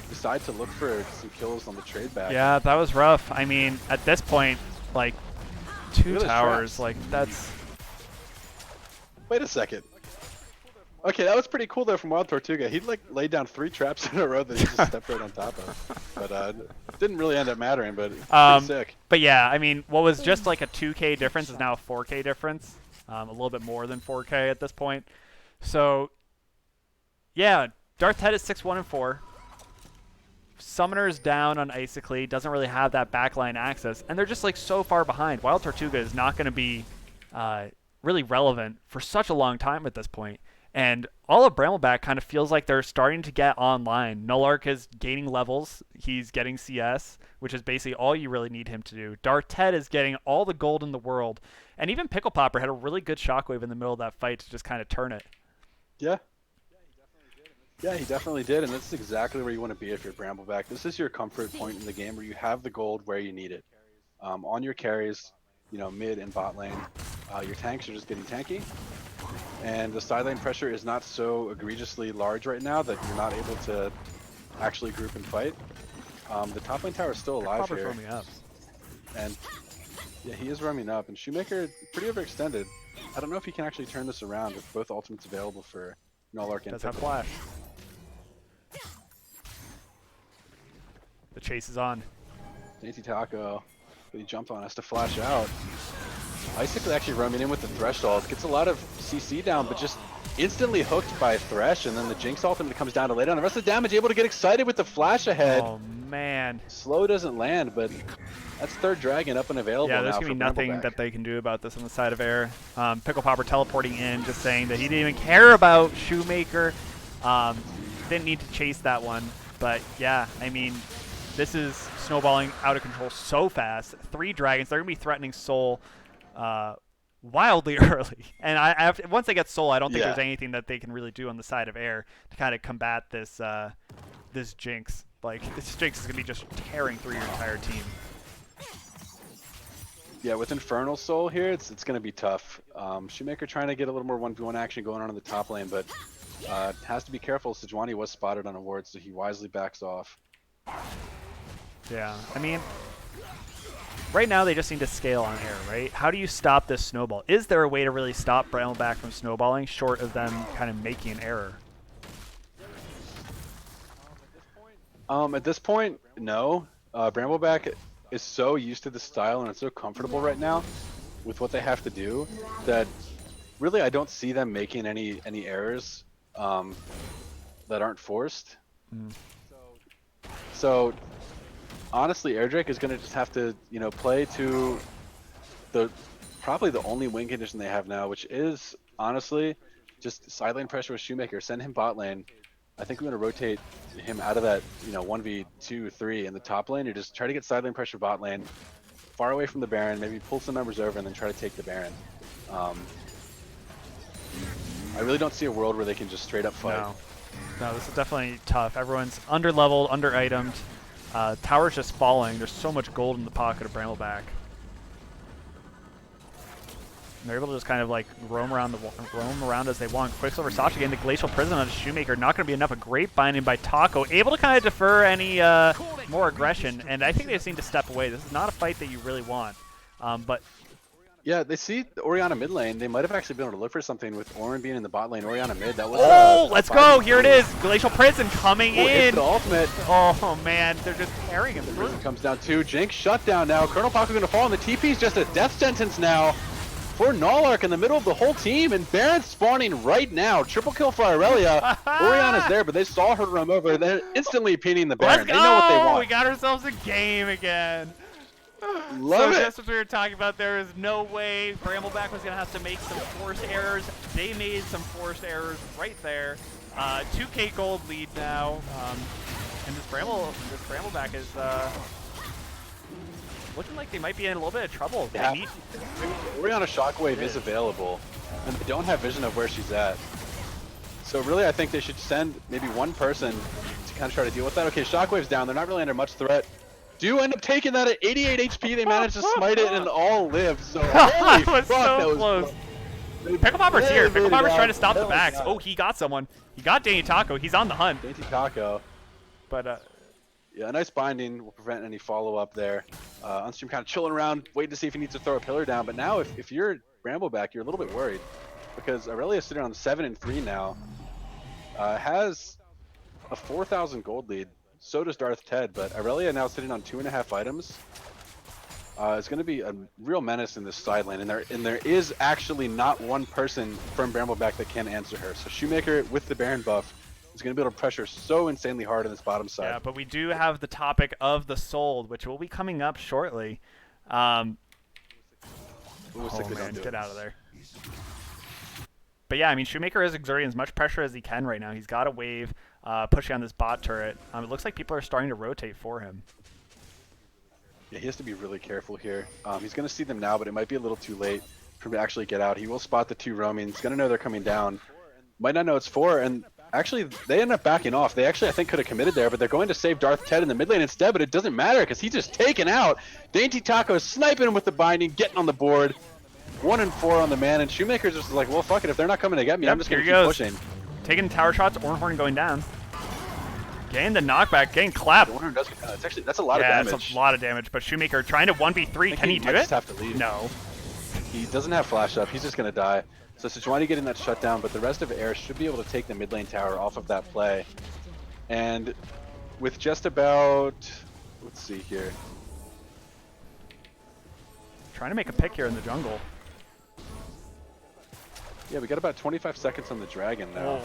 decide to look for some kills on the trade back. Yeah, that was rough. I mean, at this point, like, 2 towers, like, that's... Wait a second. Okay, that was pretty cool though from Wild Tortuga. He like laid down 3 traps in a row that he just stepped right on top of. But didn't really end up mattering, but pretty Um, sick. but yeah, I mean, what was just like a 2K difference is now a 4K difference. A little bit more than 4K at this point. So yeah, Darth Head is 6-1-4. Summoner is down on Icicly, doesn't really have that backline access, and they're just like so far behind. Wild Tortuga is not going to be really relevant for such a long time at this point. And all of Brambleback kind of feels like they're starting to get online. Nullark is gaining levels. He's getting CS, which is basically all you really need him to do. Darth Ted is getting all the gold in the world. And even Pickle Popper had a really good shockwave in the middle of that fight to just kind of turn it. Yeah. Yeah, he definitely did, and this is exactly where you want to be if you're Brambleback. This is your comfort point in the game where you have the gold where you need it. On your carries, mid and bot lane, your tanks are just getting tanky, and the side lane pressure is not so egregiously large right now that you're not able to actually group and fight. The top lane tower is still alive here, roaming up. and yeah, he is roaming up, and Shoemaker pretty overextended. I don't know if he can actually turn this around with both ultimates available for Nullark and Does have Pickle. flash. The chase is on. Dainty Taco, but he jumped on, has to flash out. Icicle actually roaming in with the Threshold, gets a lot of CC down, but just instantly hooked by Thresh, and then the Jinx ultimate comes down to lay down the rest of the damage, able to get excited with the flash ahead. Oh, man. Slow doesn't land, but that's third dragon up and available now. Yeah, there's going to be nothing Brambleback. that they can do about this on the side of air. Pickle Popper teleporting in, just saying that he didn't even care about Shoemaker. Didn't need to chase that one. But, yeah, I mean, this is snowballing out of control so fast. 3 dragons. They're going to be threatening Soul wildly early. And once they get Soul, I don't think there's anything that they can really do on the side of air to kind of combat this this Jinx. Like, this Jinx is going to be just tearing through your entire team. Yeah, with Infernal Soul here, it's going to be tough. Shoemaker trying to get a little more 1v1 action going on in the top lane, but has to be careful. Sejuani was spotted on a ward, so he wisely backs off. Yeah, I mean, right now they just need to scale on air, right? How do you stop this snowball? Is there a way to really stop Brambleback from snowballing short of them kind of making an error? At this point, no. Brambleback is so used to the style and it's so comfortable right now with what they have to do that really I don't see them making any errors that aren't forced. So honestly, Airdrake is going to just have to, play to probably the only win condition they have now, which is honestly just side lane pressure with Shoemaker. Send him bot lane. I think we're going to rotate him out of that, 1v2, 3 in the top lane, or just try to get side lane pressure bot lane, far away from the Baron, maybe pull some members over and then try to take the Baron. I really don't see a world where they can just straight up fight. No, this is definitely tough. Everyone's under-leveled, under-itemed. Tower's just falling. There's so much gold in the pocket of Brambleback. And they're able to just kind of like roam around as they want. Quicksilver Sasha getting the Glacial Prison on Shoemaker. Not going to be enough. A great binding by Taco. Able to kind of defer any more aggression. And I think they just need to step away. This is not a fight that you really want. But yeah, they see the Orianna mid lane. They might have actually been able to look for something with Orin being in the bot lane. Orianna mid. That was. Oh, let's go! Here it is. Glacial Prison coming in. The ultimate. Oh man, they're just carrying him through. Comes down to Jinx shutdown now. Colonel Paco going to fall, and the TP's just a death sentence now for Nullark in the middle of the whole team, and Baron spawning right now. Triple kill for Irelia. Orianna's there, but they saw her roam over. They're instantly pinning the Baron. Let's go! They know what they want. We got ourselves a game again. Love it. Just as we were talking about, there is no way Brambleback was going to have to make some forced errors. They made some forced errors right there. 2K gold lead now. And this Brambleback is looking like they might be in a little bit of trouble. Yeah. Orianna Shockwave is available, and they don't have vision of where she's at. So really, I think they should send maybe one person to kind of try to deal with that. Okay, Shockwave's down. They're not really under much threat. Do end up taking that at 88 HP. They managed to smite it and all live. So holy that was fuck, so that was close. close. Pickle Popper's here. Pickle Popper's trying to stop the Oh my backs. God. Oh, he got someone. He got Dainty Taco. He's on the hunt. Dainty Taco. But Yeah, a nice binding will prevent any follow-up there. Unstream kind of chilling around, waiting to see if he needs to throw a pillar down. But now, if you're Brambleback, you're a little bit worried. because Aurelia is sitting on 7-3 now. Has a 4,000 gold lead. So does Darth Ted, but Aurelia now sitting on 2.5 items. It's going to be a real menace in this side lane, and there is actually not one person from Brambleback that can answer her. So Shoemaker with the Baron buff is going to be able to pressure so insanely hard on this bottom side. Yeah, but we do have the topic of the sold, which will be coming up shortly. Oh man, get out of there. But yeah, I mean, Shoemaker is exerting as much pressure as he can right now. He's got a wave pushing on this bot turret. It looks like people are starting to rotate for him. Yeah, he has to be really careful here. He's going to see them now, but it might be a little too late for him to actually get out. He will spot the 2 roaming. He's going to know they're coming down. Might not know it's 4, and actually, they end up backing off. They actually, I think, could have committed there, but they're going to save Darth Ted in the mid lane instead, but it doesn't matter because he's just taken out. Dainty Taco is sniping him with the binding, getting on the board. 1 and 4 on the man, and Shoemaker's just like, well, fuck it. If they're not coming to get me, I'm just going to keep pushing. Taking tower shots, Ornhorn going down. Getting the knockback, getting clapped. That's a lot of damage. Yeah, that's a lot of damage, but Shoemaker trying to 1v3. Can he do it? Just have to leave. No. He doesn't have flash up. He's just going to die. So Sejuani getting that shutdown, but the rest of Air should be able to take the mid lane tower off of that play. And with just about, let's see here. Trying to make a pick here in the jungle. Yeah, we got about 25 seconds on the dragon now.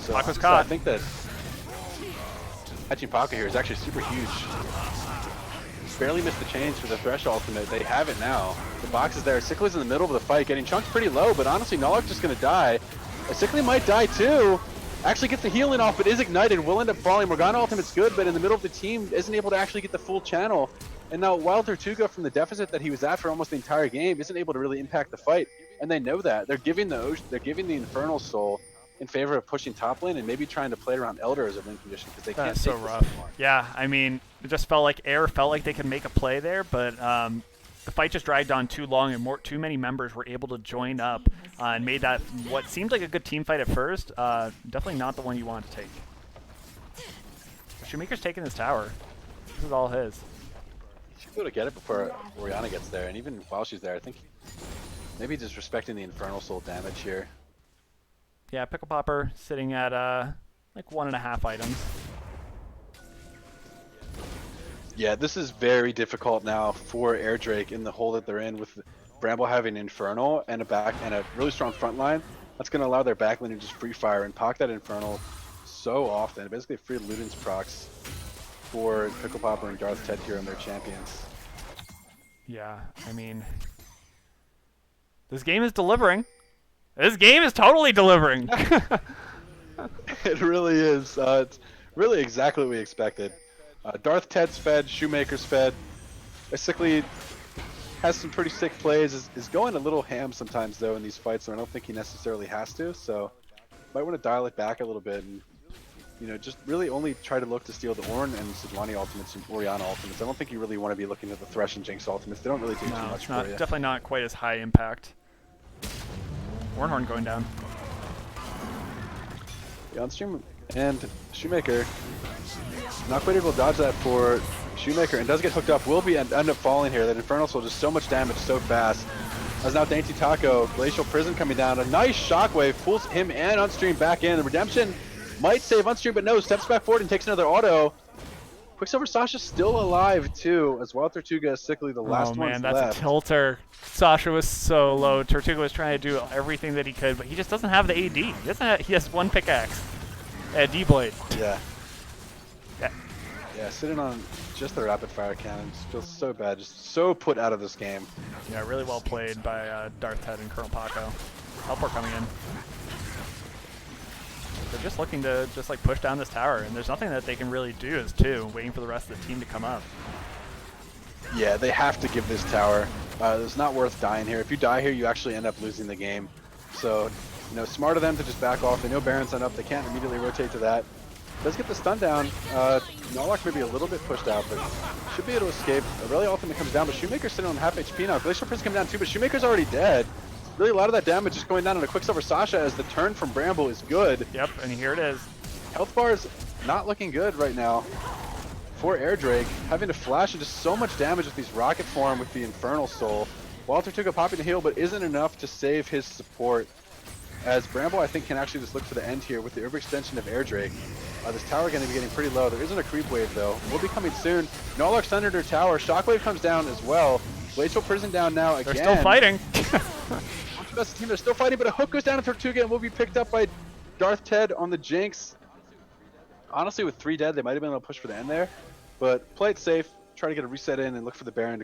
So Paco's caught. I think that catching Paco here is actually super huge. Barely missed the change for the Thresh ultimate. They have it now. The box is there. Sickly's in the middle of the fight, getting chunked pretty low, but honestly, Nalok's just going to die. Sickly might die too. Actually gets the healing off, but is ignited. Will end up falling. Morgana ultimate's good, but in the middle of the team, isn't able to actually get the full channel. And now Wild Tortuga, from the deficit that he was at for almost the entire game, isn't able to really impact the fight. And they know that. They're giving the Infernal Soul in favor of pushing top lane and maybe trying to play around Elder as a win condition because they can't. That's so rough. Yeah, I mean, it just felt like Air felt like they could make a play there, but the fight just dragged on too long, and too many members were able to join up and made that what seemed like a good team fight at first. Definitely not the one you want to take. Shoemaker's taking this tower. This is all his. He should be able to get it before Orianna gets there, and even while she's there, I think maybe just respecting the Infernal Soul damage here. Yeah, Pickle Popper sitting at like 1.5 items. Yeah, this is very difficult now for Air Drake in the hole that they're in with Bramble having Infernal and a really strong front line. That's going to allow their back lane to just free fire and proc that Infernal so often. It basically free Luden's procs for Pickle Popper and Darth Ted here and their champions. Yeah, I mean, this game is delivering. This game is totally delivering. It really is. It's really exactly what we expected. Darth Ted's fed, Shoemaker's fed. Basically has some pretty sick plays, is going a little ham sometimes though in these fights, so I don't think he necessarily has to, so might want to dial it back a little bit and, you know, just really only try to look to steal the Ornn and Sejuani ultimates and Orianna ultimates. I don't think you really want to be looking at the Thresh and Jinx ultimates. They don't really do too much for you. Definitely not quite as high impact. Ornhorn going down. Yeah, on stream and Shoemaker not quite able to dodge that for Shoemaker, and does get hooked up. Will be and end up falling here. That Infernal Soul just so much damage so fast. As now Dainty Taco, Glacial Prison coming down. A nice shockwave pulls him and Unstream back in. The Redemption might save Unstream, but no, steps back forward and takes another auto. Quicksilver Sasha's still alive too, as Wild Tortuga is Sickly, the last one left. Oh man, that's a tilter. Sasha was so low. Tortuga was trying to do everything that he could, but he just doesn't have the AD. He has one pickaxe. A D-Blade. Yeah. Yeah. Yeah, sitting on just the rapid fire cannon just feels so bad, just so put out of this game. Yeah, really well played by Darth Ted and Colonel Paco. Helpor coming in. They're just looking to just like push down this tower, and there's nothing that they can really do as two, waiting for the rest of the team to come up. Yeah, they have to give this tower. It's not worth dying here. If you die here, you actually end up losing the game. So, you know, smart of them to just back off. They know Baron's on up. They can't immediately rotate to that. Does get the stun down. Nalok may be a little bit pushed out, but should be able to escape. Aurelia ultimate comes down, but Shoemaker's sitting on half HP now. Glacial Prison coming down too, but Shoemaker's already dead. Really, a lot of that damage is going down on a Quicksilver Sasha as the turn from Bramble is good. Yep, and here it is. Health bar is not looking good right now for Air Drake. Having to flash into so much damage with these rocket form with the Infernal Soul. Wild Tortuga popping the heal, but isn't enough to save his support. as Bramble, I think, can actually just look for the end here with the overextension of Air Drake. This tower going to be getting pretty low. There isn't a creep wave, though. Will be coming soon. Nullark Senator Tower. Shockwave comes down as well. Glacial Prison down now again. They're still fighting. Best team, they're still fighting, but a hook goes down into Tortuga and will be picked up by Darth Ted on the Jinx. Honestly, with 3 dead, they might have been able to push for the end there. But play it safe, try to get a reset in, and look for the Baron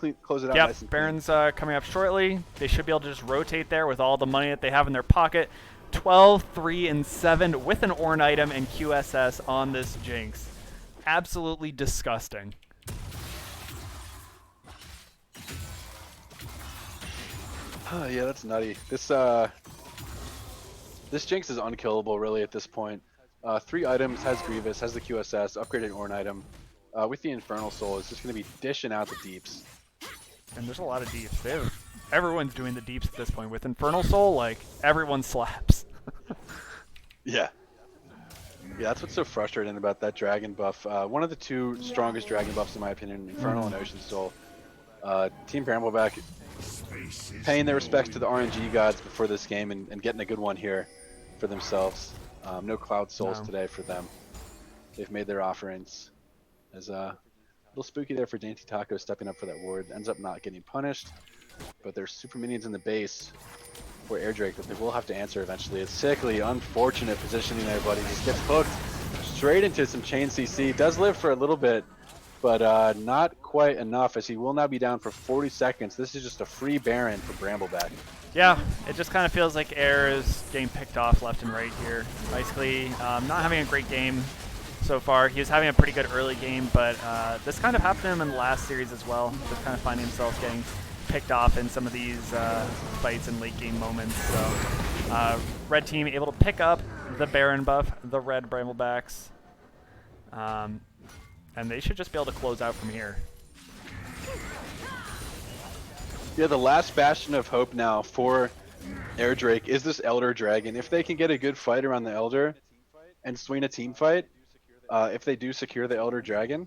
to close it out nice and clean. Baron's coming up shortly. They should be able to just rotate there with all the money that they have in their pocket. 12, 3, and 7 with an Ornn item and QSS on this Jinx. Absolutely disgusting. Yeah, that's nutty. This Jinx is unkillable, really, at this point. 3 items, has Grievous, has the QSS, upgraded Ornn item. With the Infernal Soul, it's just going to be dishing out the deeps. And there's a lot of deeps. Everyone's doing the deeps at this point. With Infernal Soul, like, everyone slaps. Yeah. Yeah, that's what's so frustrating about that dragon buff. One of the 2 strongest dragon buffs, in my opinion, Infernal and Ocean Soul. Team Brambleback paying their respects to the RNG gods before this game and getting a good one here for themselves. No Cloud Souls today for them. They've made their offerings. As a little spooky there for Dainty Taco stepping up for that ward. Ends up not getting punished, but there's super minions in the base for Air Drake that they will have to answer eventually. It's sickly, unfortunate positioning there, buddy. Just gets hooked straight into some chain CC. Does live for a little bit, but not quite enough, as he will now be down for 40 seconds. This is just a free Baron for Brambleback. Yeah, it just kind of feels like Air is getting picked off left and right here. Basically, not having a great game so far. He was having a pretty good early game, but this kind of happened to him in the last series as well. Just kind of finding himself getting picked off in some of these fights and late game moments. So red team able to pick up the Baron buff, the red Bramblebacks. And they should just be able to close out from here. Yeah, the last bastion of hope now for Air Drake is this Elder Dragon. If they can get a good fight around the Elder and swing a team fight, if they do secure the Elder Dragon,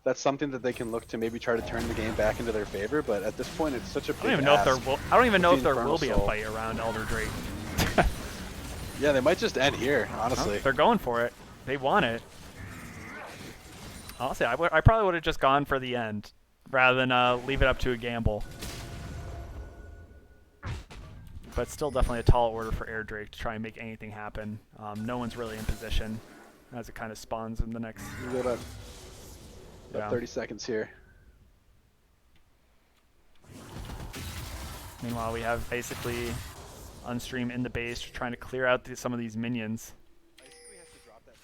that's something that they can look to maybe try to turn the game back into their favor. But at this point, it's such a big I don't even know if there will be a Soul. fight around Elder Drake. Yeah, they might just end here, honestly. They're going for it. They want it. Honestly, I probably would have just gone for the end rather than leave it up to a gamble. But still definitely a tall order for Air Drake to try and make anything happen. No one's really in position as it kind of spawns in the next... We got about 30 seconds here. Meanwhile, we have basically Unstream in the base trying to clear out some of these minions.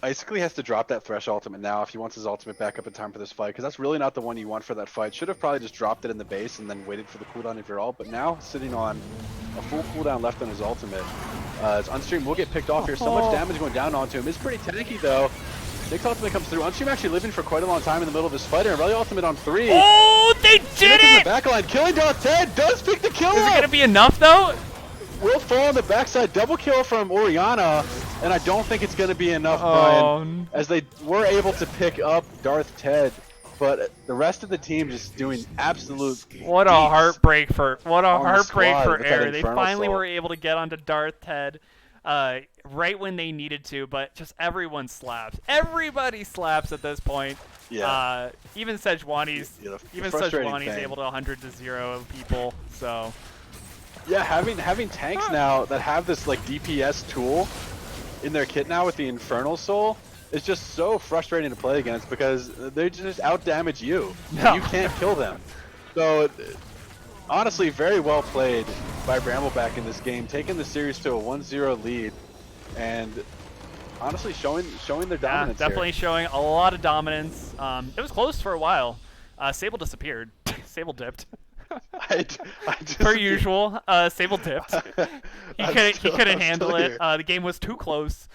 Icically has to drop that Thresh ultimate now if he wants his ultimate back up in time for this fight, because that's really not the one you want for that fight. Should have probably just dropped it in the base and then waited for the cooldown of your ult, but now sitting on a full cooldown left on his ultimate. As Unstream will get picked off here. So much damage going down onto him. It's pretty tanky though. Nick's ultimate comes through. Unstream actually living for quite a long time in the middle of this fight, and Rally ultimate on 3. Oh, they did it! The backline, killing Darth Ted, does pick the kill. Is it gonna be enough though? Will fall on the backside, double kill from Orianna, and I don't think it's going to be enough, Brian, as they were able to pick up Darth Ted, but the rest of the team just doing absolute What a heartbreak for Air. They finally Soul. were able to get onto Darth Ted right when they needed to, but just everyone slaps. Everybody slaps at this point. Yeah. Even Sejuani's able to 100-0 people, so... Yeah, having tanks now that have this like DPS tool in their kit now with the Infernal Soul is just so frustrating to play against, because they just out damage you. No. You can't kill them. So honestly, very well played by Brambleback in this game, taking the series to a 1-0 lead, and honestly showing their dominance. Definitely showing a lot of dominance. It was close for a while. Sable disappeared. Sable dipped. I just, per usual, Sable dipped. He couldn't handle it. The game was too close.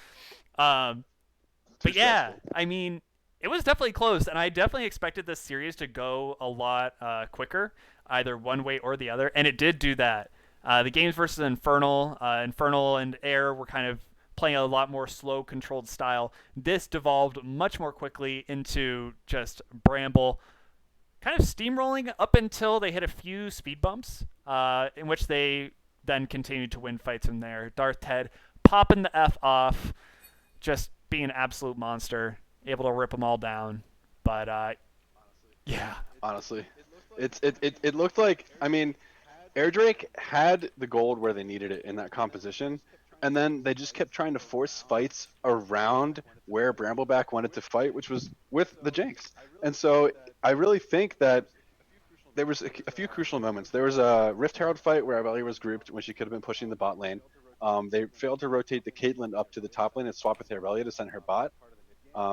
But yeah, I mean, it was definitely close, and I definitely expected this series to go a lot quicker, either one way or the other, and it did do that. The games versus Infernal and Air were kind of playing a lot more slow, controlled style. This devolved much more quickly into just Bramble kind of steamrolling up until they hit a few speed bumps, in which they then continued to win fights from there. Darth Ted popping the F off, just being an absolute monster, able to rip them all down. But yeah, Honestly, it looked like, I mean, Air Drake had the gold where they needed it in that composition, and then they just kept trying to force fights around where Brambleback wanted to fight, which was with the Jinx. And so I really think that there was a few crucial moments. There was a Rift Herald fight where Irelia was grouped when she could have been pushing the bot lane. They failed to rotate the Caitlyn up to the top lane and swap with Irelia to send her bot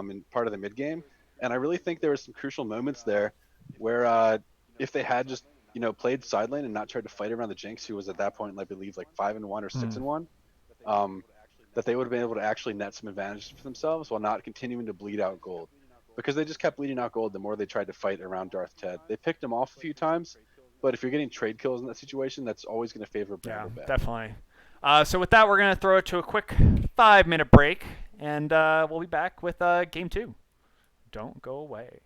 in part of the mid game. And I really think there were some crucial moments there where if they had just played side lane and not tried to fight around the Jinx, who was at that point I believe like 5-1 or 6-1, that they would have been able to actually net some advantages for themselves while not continuing to bleed out gold. Because they just kept bleeding out gold the more they tried to fight around Darth Ted. They picked him off a few times, but if you're getting trade kills in that situation, that's always going to favor yeah, Brambleback. definitely. So with that, we're gonna throw it to a quick 5-minute break, and we'll be back with game 2. Don't go away.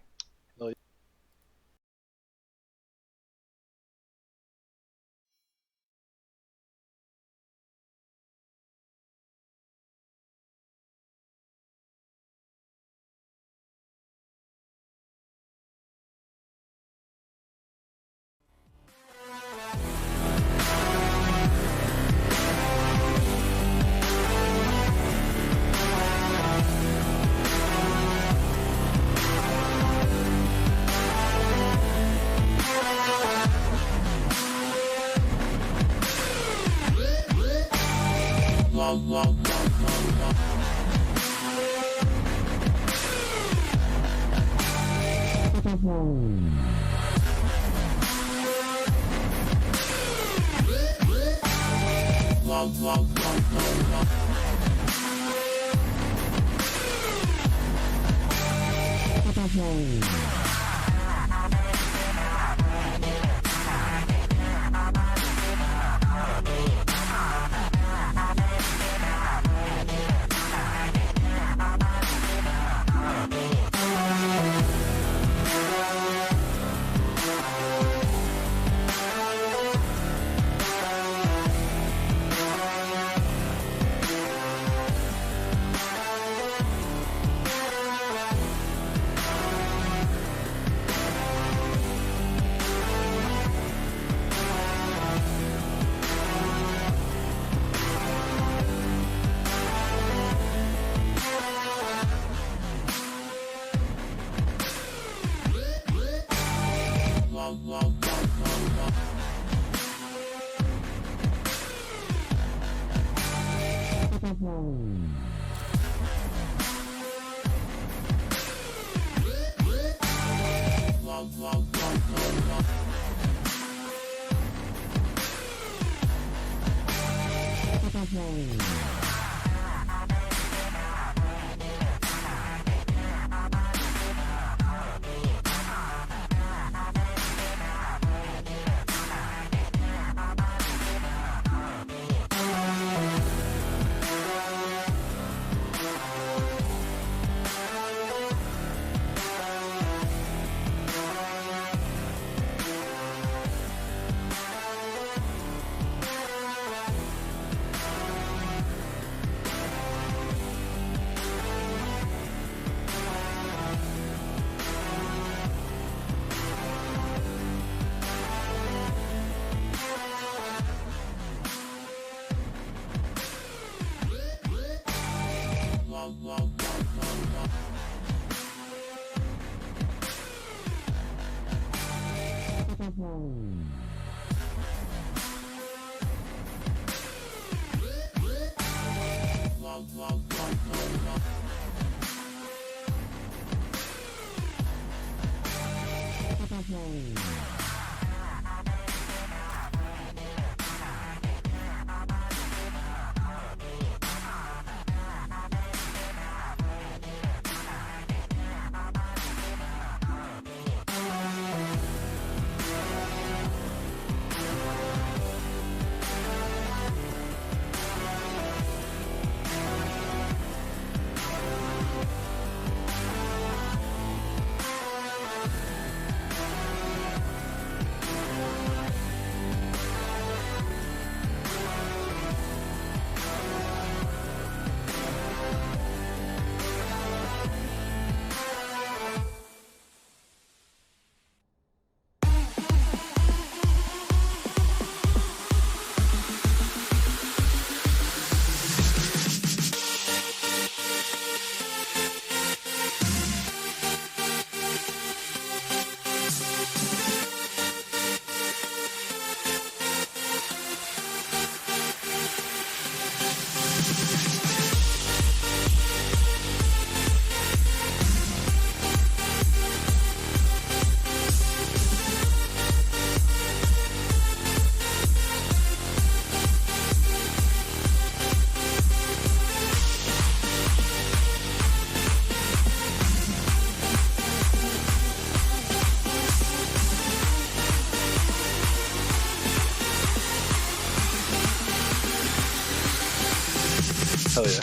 Hell yeah.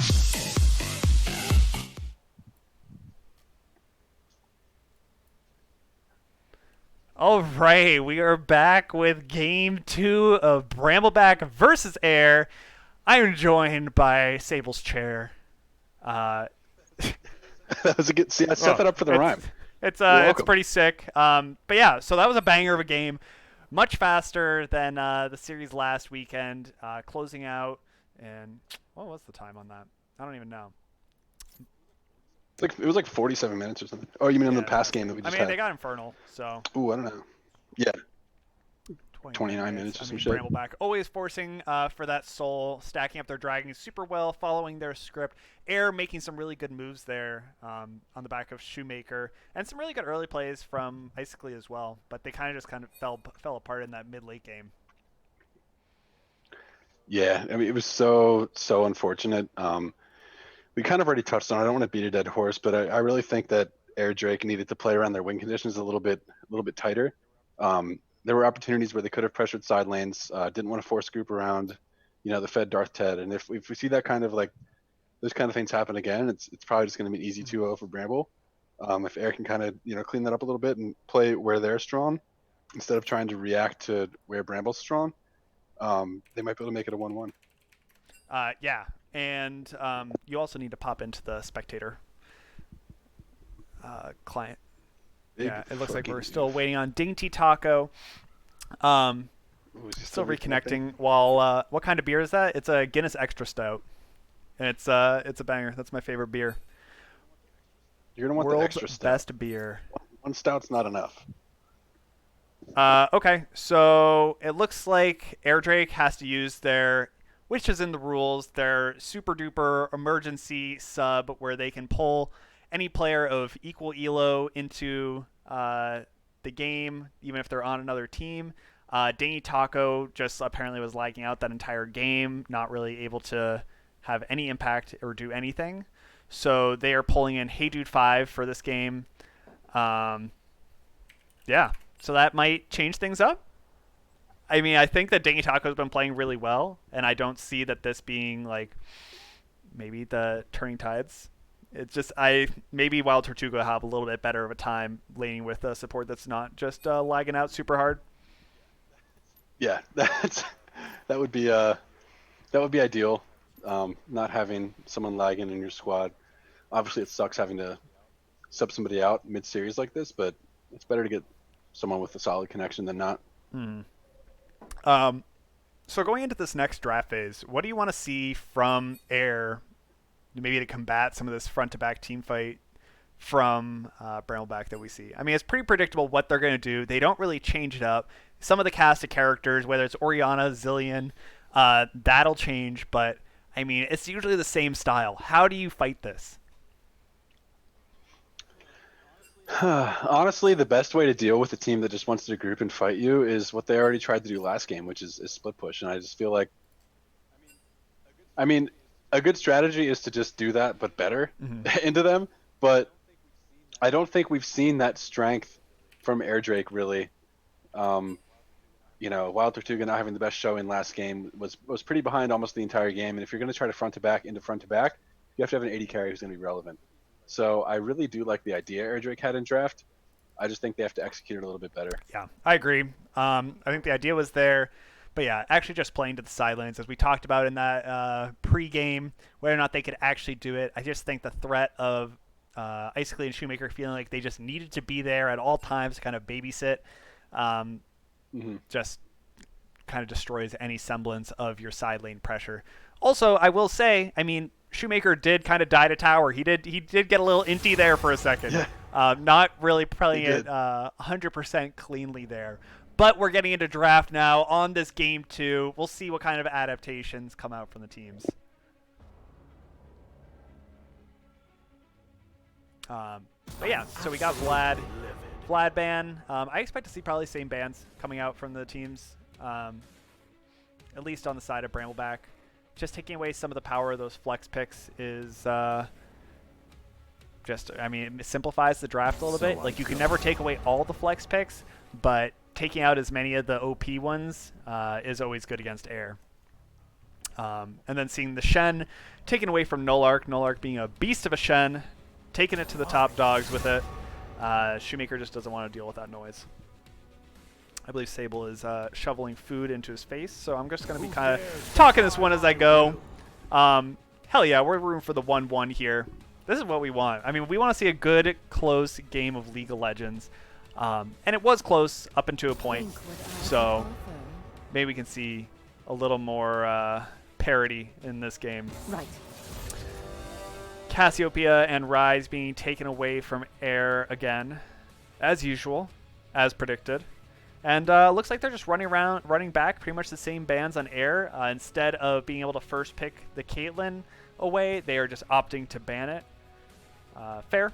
All right, we are back with game 2 of Brambleback versus Air. I am joined by Sable's chair. Uh, That was a good. See, I set well, that up for the it's rhyme. You're it's welcome. pretty sick. But yeah, so that was a banger of a game, much faster than the series last weekend, closing out. And what was the time on that? I don't even know. It was like 47 minutes or something. Oh, you mean in the Yeah, the past past game game. that we I just mean, had? they got Infernal, so Ooh, I don't know. Yeah, 29 29 minutes. minutes or I some mean, shit. Brambleback always forcing for that soul, stacking up their dragons super well, following their script. Air making some really good moves there on the back of Shoemaker, and some really good early plays from Icically as well. But they kind of fell apart in that mid late game. Yeah, I mean, it was so unfortunate. We kind of already touched on it. I don't want to beat a dead horse, but I really think that Air Drake needed to play around their win conditions a little bit tighter. There were opportunities where they could have pressured side lanes, didn't want to force group around, the Fed Darth Ted. And if we see that kind of like those kind of things happen again, it's probably just going to be an easy 2-0 for Bramble. If Air can kind of clean that up a little bit and play where they're strong instead of trying to react to where Bramble's strong, they might be able to make it a 1-1. Yeah, and you also need to pop into the spectator client. Big Yeah, it looks like we're fucking still oof. waiting on Dainty Taco. Um, Ooh, is he Still still reconnecting? reconnecting. While what kind of beer is that? It's a Guinness Extra Stout. And it's a banger. That's my favorite beer. You're gonna want the World's extra stout. best beer. One stout's not enough. Okay, so it looks like Airdrake has to use their, which is in the rules, their super duper emergency sub where they can pull any player of equal elo into the game, even if they're on another team. Danny Taco just apparently was lagging out that entire game, not really able to have any impact or do anything. So they are pulling in Hey Dude 5 for this game. Um, yeah, so that might change things up. I mean, I think that Danny Taco's been playing really well, and I don't see that this being like maybe the turning tides. It's just I maybe Wild Tortuga have a little bit better of a time laning with a support that's not just lagging out super hard. Yeah, that would be uh that would be ideal. Not having someone lagging in your squad. Obviously, it sucks having to sub somebody out mid-series like this, but it's better to get someone with a solid connection than not. Hmm. Um, so going into this next draft phase, what do you want to see from Air, maybe to combat some of this front to back team fight from Brambleback that we see? I mean, it's pretty predictable what they're going to do. They don't really change it up. Some of the cast of characters, whether it's Oriana, Zillion, that'll change, but I mean, it's usually the same style. How do you fight this? Honestly, the best way to deal with a team that just wants to group and fight you is what they already tried to do last game, which is split push. And I just feel like, I mean, a good strategy is to just do that, but better Mm-hmm. into them. But I don't think we've seen that strength from Air Drake really. Um, Wild Tortuga not having the best showing last game was pretty behind almost the entire game. And if you're going to try to front to back into front to back, you have to have an 80 carry who's going to be relevant. So I really do like the idea Air Drake had in draft. I just think they have to execute it a little bit better. Yeah, I agree. I think the idea was there, but yeah, actually just playing to the sidelines, as we talked about in that pre-game, whether or not they could actually do it. I just think the threat of Icically and Shoemaker feeling like they just needed to be there at all times to kind of babysit, um, Hmm. just kind of destroys any semblance of your side lane pressure. Also, I will say, I mean, Shoemaker did kind of die to tower. He did get a little inty there for a second. Yeah, Not really he playing it did. 100% cleanly there. But we're getting into draft now on this game two. We'll see what kind of adaptations come out from the teams. Um, but yeah, so we got Vlad ban. I expect to see probably same bans coming out from the teams, at least on the side of Brambleback. Just taking away some of the power of those flex picks is I mean, it simplifies the draft a little bit. Like, you can never take away all the flex picks, but taking out as many of the OP ones is always good against Air. And then seeing the Shen taken away from Nolark, Nolark being a beast of a Shen, taking it to the top dogs with it. Shoemaker just doesn't want to deal with that noise. I believe Sable is shoveling food into his face, so I'm just going to be kind of talking this one as I go. Hell yeah, we're rooting for the 1-1 here. This is what we want. I mean, we want to see a good, close game of League of Legends. And it was close up until a point, so maybe we can see a little more parity in this game. Right. Cassiopeia and Rise being taken away from Air again, as usual, as predicted. And looks like they're just running back pretty much the same bans on Air. Instead of being able to first pick the Caitlyn away, they are just opting to ban it. Fair.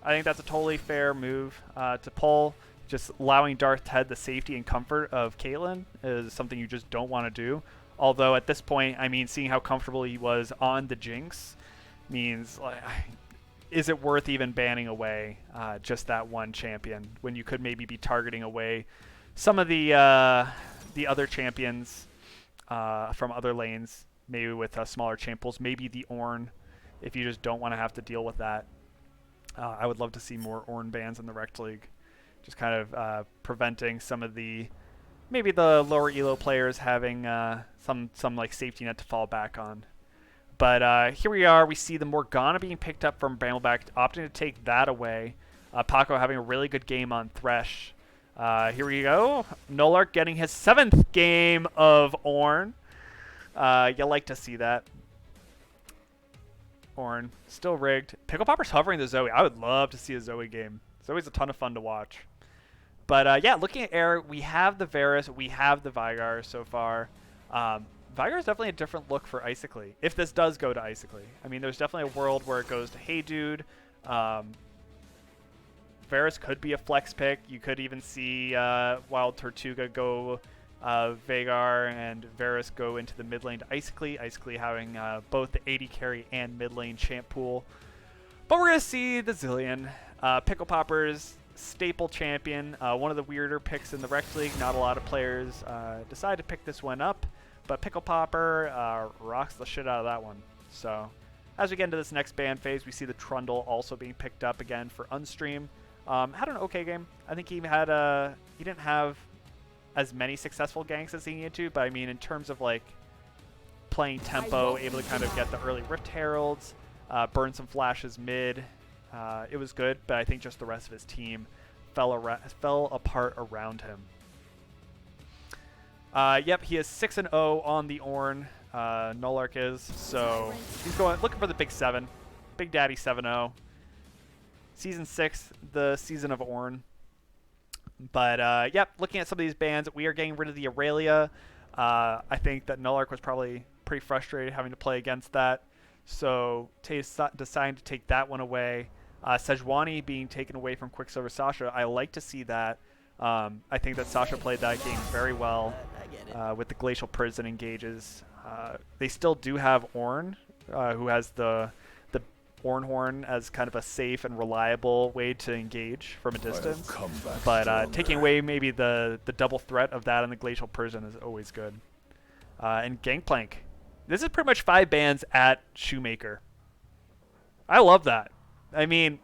I think that's a totally fair move to pull. Just allowing Darth Ted the safety and comfort of Caitlyn is something you just don't want to do. Although at this point, I mean, seeing how comfortable he was on the Jinx means, like, is it worth even banning away just that one champion when you could maybe be targeting away some of the other champions from other lanes, maybe with smaller champ pools, maybe the Ornn, if you just don't want to have to deal with that. I would love to see more Ornn bans in the Rekt League, just kind of preventing some of the maybe the lower elo players having some like safety net to fall back on. But here we are. We see the Morgana being picked up from Brambleback, opting to take that away. Paco having a really good game on Thresh. Here we go. Nolark getting his 7th game of Ornn. You like to see that. Ornn still rigged. Pickle Popper's hovering the Zoe. I would love to see a Zoe game. Zoe's a ton of fun to watch. But yeah, looking at Air, we have the Varus, we have the Veigar so far. Veigar is definitely a different look for Icicly, if this does go to Icicly. I mean, there's definitely a world where it goes to Hey Dude. Varus could be a flex pick. You could even see Wild Tortuga go Veigar and Varus go into the mid lane to Icicly. Icicly having both the AD carry and mid lane champ pool. But we're going to see the Zilean. Pickle Popper's staple champion. One of the weirder picks in the Rekt League. Not a lot of players decide to pick this one up. But Pickle Popper rocks the shit out of that one. So as we get into this next ban phase, we see the Trundle also being picked up again for Unstream. Had an okay game. I think he had he didn't have as many successful ganks as he needed to, but I mean in terms of like playing tempo, able to kind of get the early Rift Heralds, burn some flashes mid. It was good, but I think just the rest of his team fell apart around him. Yep, he is 6-0 on the Ornn. Nolark is, so he's looking for the big 7. Big Daddy 7-0. Season 6, the season of Ornn. But yep, looking at some of these bans, we are getting rid of the Aurelia. I think that Nolark was probably pretty frustrated having to play against that. So deciding to take that one away. Sejuani being taken away from Quicksilver Sasha. I like to see that. I think that Sasha played that game very well with the Glacial Prison engages. They still do have Ornn, who has the Ornn Horn as kind of a safe and reliable way to engage from a distance. But taking away maybe the double threat of that and the Glacial Prison is always good. And Gangplank. This is pretty much 5 bans at Shoemaker. I love that. I mean,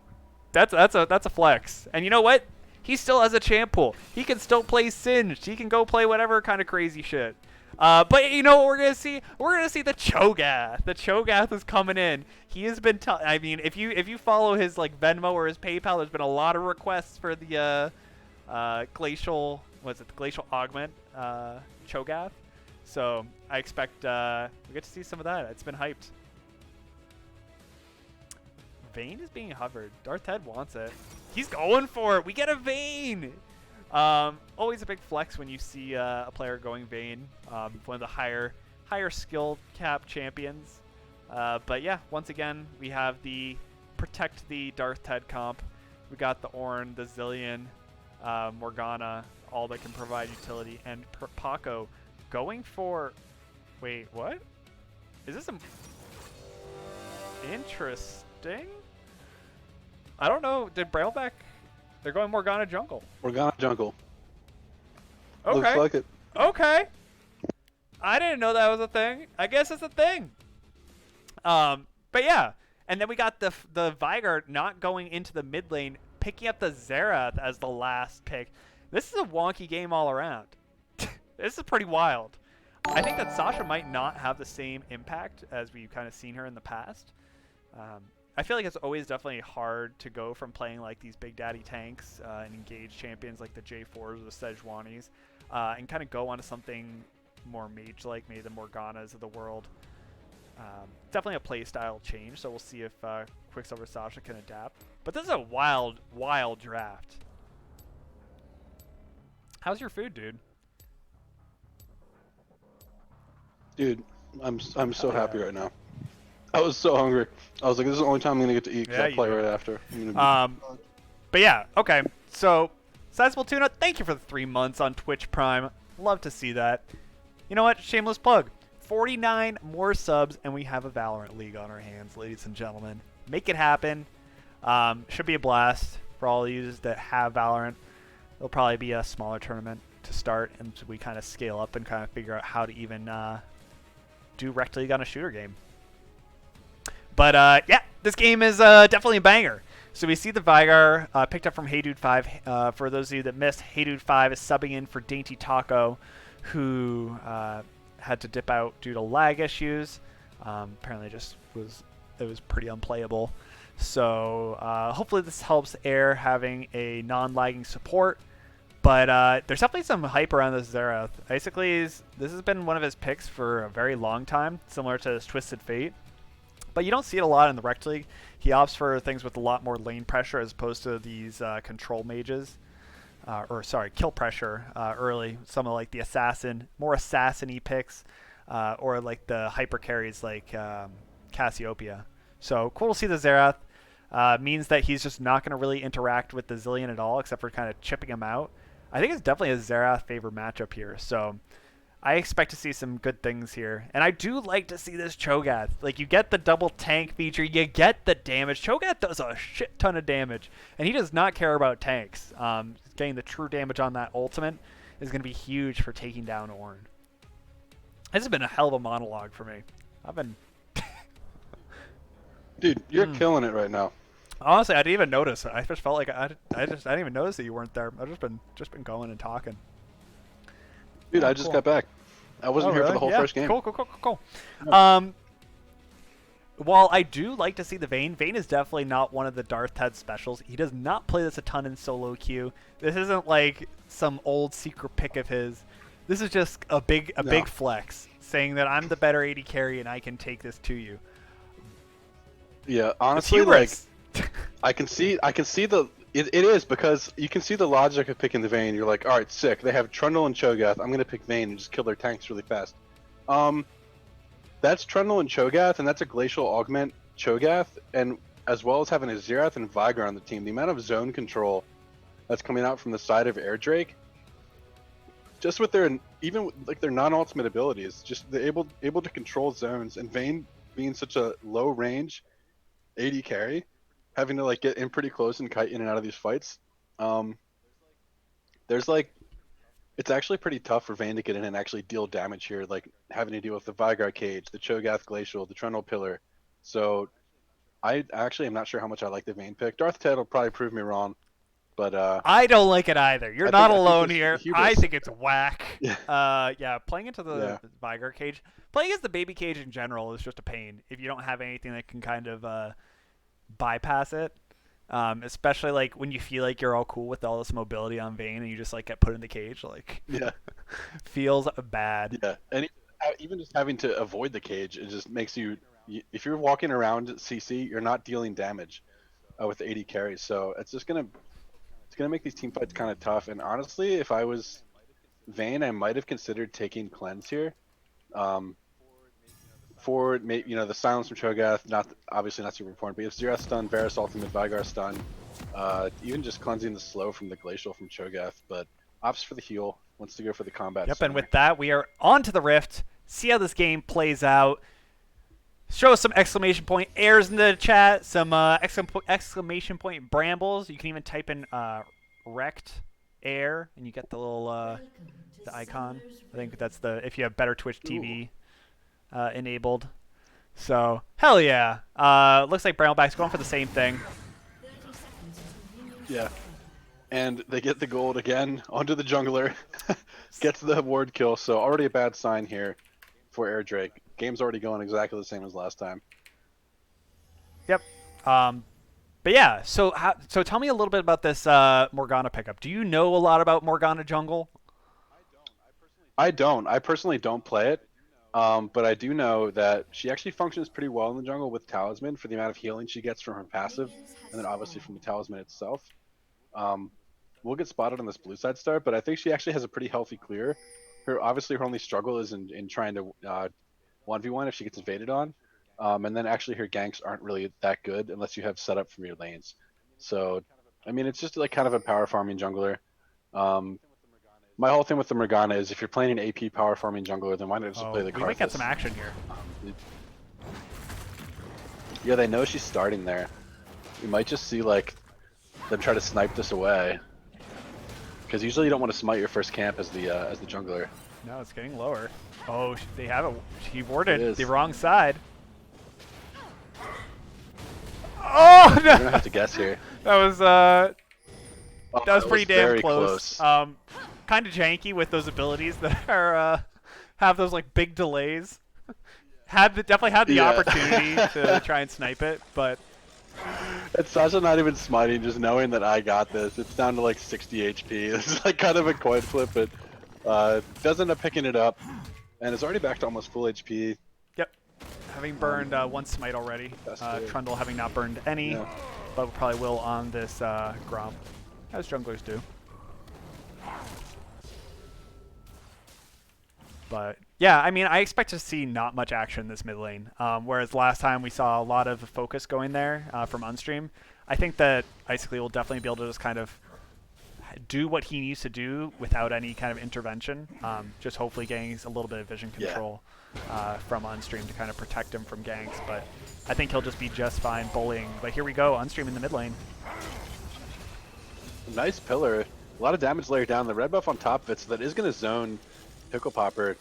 that's a flex. And you know what? He still has a champ pool. He can still play Singed. He can go play whatever kind of crazy shit. But you know what we're gonna see? We're gonna see the Cho'Gath. The Cho'Gath is coming in. He has been. I mean, if you follow his like Venmo or his PayPal, there's been a lot of requests for the glacial. What's it? The glacial augment Cho'Gath. So I expect we get to see some of that. It's been hyped. Vayne is being hovered. Darth Ted wants it. He's going for it. We get a Vayne. Always a big flex when you see a player going Vayne. One of the higher skill cap champions. But yeah, once again, we have the protect the Darth Ted comp. We got the Ornn, the Zilean, Morgana, all that can provide utility, and Paco going for. Wait, what? Is this interesting? I don't know. Did Brambleback? They're going Morgana jungle. Morgana jungle. Okay. Looks like it. Okay. I didn't know that was a thing. I guess it's a thing. But yeah, and then we got the Vigor not going into the mid lane, picking up the Xerath as the last pick. This is a wonky game all around. This is pretty wild. I think that Sasha might not have the same impact as we've kind of seen her in the past. I feel like it's always definitely hard to go from playing like these big daddy tanks and engage champions like the J4s or the Sejuanis and kind of go onto something more mage-like, maybe the Morganas of the world. Definitely a playstyle change, so we'll see if Quicksilver Sasha can adapt. But this is a wild, wild draft. How's your food, dude? Dude, I'm so Hell happy yeah. right now. I was so hungry. I was like, this is the only time I'm gonna get to eat because Yeah, I you play do. right after. I'm gonna But yeah, okay. So, Sizable Tuna, thank you for the 3 months on Twitch Prime. Love to see that. You know what? Shameless plug. 49 more subs, and we have a Valorant League on our hands, ladies and gentlemen. Make it happen. Should be a blast for all of you that have Valorant. It'll probably be a smaller tournament to start, and we kind of scale up and kind of figure out how to even do Rekt League on a shooter game. But yeah, this game is definitely a banger. So we see the Vigar picked up from HeyDude5. For those of you that missed, HeyDude5 is subbing in for Dainty Taco, who had to dip out due to lag issues. Apparently, it was pretty unplayable. So hopefully this helps Air having a non-lagging support. But there's definitely some hype around this Xerath. Basically, this has been one of his picks for a very long time, similar to his Twisted Fate. But you don't see it a lot in the Rekt League. He opts for things with a lot more lane pressure as opposed to these control mages. Kill pressure early. Some of like the more assassin-y picks, or like the hyper carries like Cassiopeia. So cool to see the Xerath. Means that he's just not going to really interact with the Zillion at all, except for kind of chipping him out. I think it's definitely a Xerath favorite matchup here. So I expect to see some good things here. And I do like to see this Cho'Gath. Like, you get the double tank feature, you get the damage. Cho'Gath does a shit ton of damage, and he does not care about tanks. Getting the true damage on that ultimate is going to be huge for taking down Ornn. This has been a hell of a monologue for me. I've been... Dude, you're killing it right now. Honestly, I didn't even notice. I just felt like I didn't even notice that you weren't there. I've just been going and talking. Dude, I just got back. I wasn't here for the whole first game. Cool. No. While I do like to see the Vayne is definitely not one of the Darth Head specials. He does not play this a ton in solo queue. This isn't like some old secret pick of his. This is just a big flex, saying that I'm the better AD carry and I can take this to you. Yeah, honestly, like I can see it is because you can see the logic of picking the Vayne. You're like, all right, sick. They have Trundle and Cho'Gath. I'm gonna pick Vayne and just kill their tanks really fast. That's Trundle and Cho'Gath, and that's a Glacial Augment Cho'Gath, and as well as having a Xerath and Vigar on the team. The amount of zone control that's coming out from the side of Air Drake, just with their non-ultimate abilities, just they're able to control zones. And Vayne being such a low range AD carry, having to like get in pretty close and kite in and out of these fights. It's actually pretty tough for Vayne to get in and actually deal damage here, like having to deal with the Vigar Cage, the Cho'Gath Glacial, the Trundle Pillar. So I actually am not sure how much I like the Vayne pick. Darth Ted will probably prove me wrong, but I don't like it either. You're not alone here. I think it's whack. Yeah, playing into the Vigar Cage, playing as the Baby Cage in general is just a pain if you don't have anything that can kind of bypass it. Especially like when you feel like you're all cool with all this mobility on Vayne and you just like get put in the cage, like feels bad. Yeah, and even just having to avoid the cage, it just makes you. If you're walking around CC, you're not dealing damage with 80 carries, so it's gonna make these team fights kind of tough. And honestly, if I was Vayne, I might have considered taking Cleanse here. For the silence from Cho'Gath, obviously not super important, but if Xerath stun, Varus ultimate, Vigar stun, even just cleansing the slow from the Glacial from Cho'Gath, but opts for the heal, wants to go for the combat. Yep, center. and with that, we are on to the Rift. See how this game plays out. Show us some exclamation point airs in the chat, some exclamation point brambles. You can even type in Rekt air, and you get the little the icon. I think that's the if you have better Twitch Ooh. TV enabled. So hell yeah. Looks like Brambleback's going for the same thing. Yeah. And they get the gold again onto the jungler. Gets the ward kill, so already a bad sign here for Air Drake. Game's already going exactly the same as last time. Yep. But yeah, so tell me a little bit about this Morgana pickup. Do you know a lot about Morgana jungle? I don't. I personally don't play it. But I do know that she actually functions pretty well in the jungle with Talisman for the amount of healing she gets from her passive, and then obviously from the Talisman itself. Um, we'll get spotted on this blue side start, but I think she actually has a pretty healthy clear. Her only struggle is in trying to 1v1 if she gets invaded on. And then actually her ganks aren't really that good unless you have setup from your lanes. So, I mean, it's just like kind of a power farming jungler. Um, my whole thing with the Morgana is if you're playing an AP power farming jungler, then why not just play Oh, the we might get some Karthus? action here. Um, yeah, they know she's starting there. We might just see like them try to snipe this away. Because usually you don't want to smite your first camp as the jungler. No, it's getting lower. Oh, they have it. He It warded the is. wrong side. Oh We're gonna no! have to guess here. That was Oh, that was pretty damn very close. Kind of janky with those abilities that are have those like big delays. Definitely had the Yeah. opportunity to try and snipe it, but It's Sasha not even smiting, just knowing that I got this. It's down to like 60 HP. This is like kind of a coin flip, but does end up picking it up, and it's already back to almost full HP. yep. Having burned one smite already. That's good. Trundle having not burned any, Yeah. but probably will on this Gromp, as junglers do. But yeah, I mean, I expect to see not much action in this mid lane. Whereas last time we saw a lot of focus going there from Unstream. I think that Icicle will definitely be able to just kind of do what he needs to do without any kind of intervention. Just hopefully getting a little bit of vision control from Unstream to kind of protect him from ganks. But I think he'll just be just fine bullying. But here we go, Unstream in the mid lane. Nice pillar. A lot of damage layer down. The red buff on top of it, so that is going to zone Pickle Popper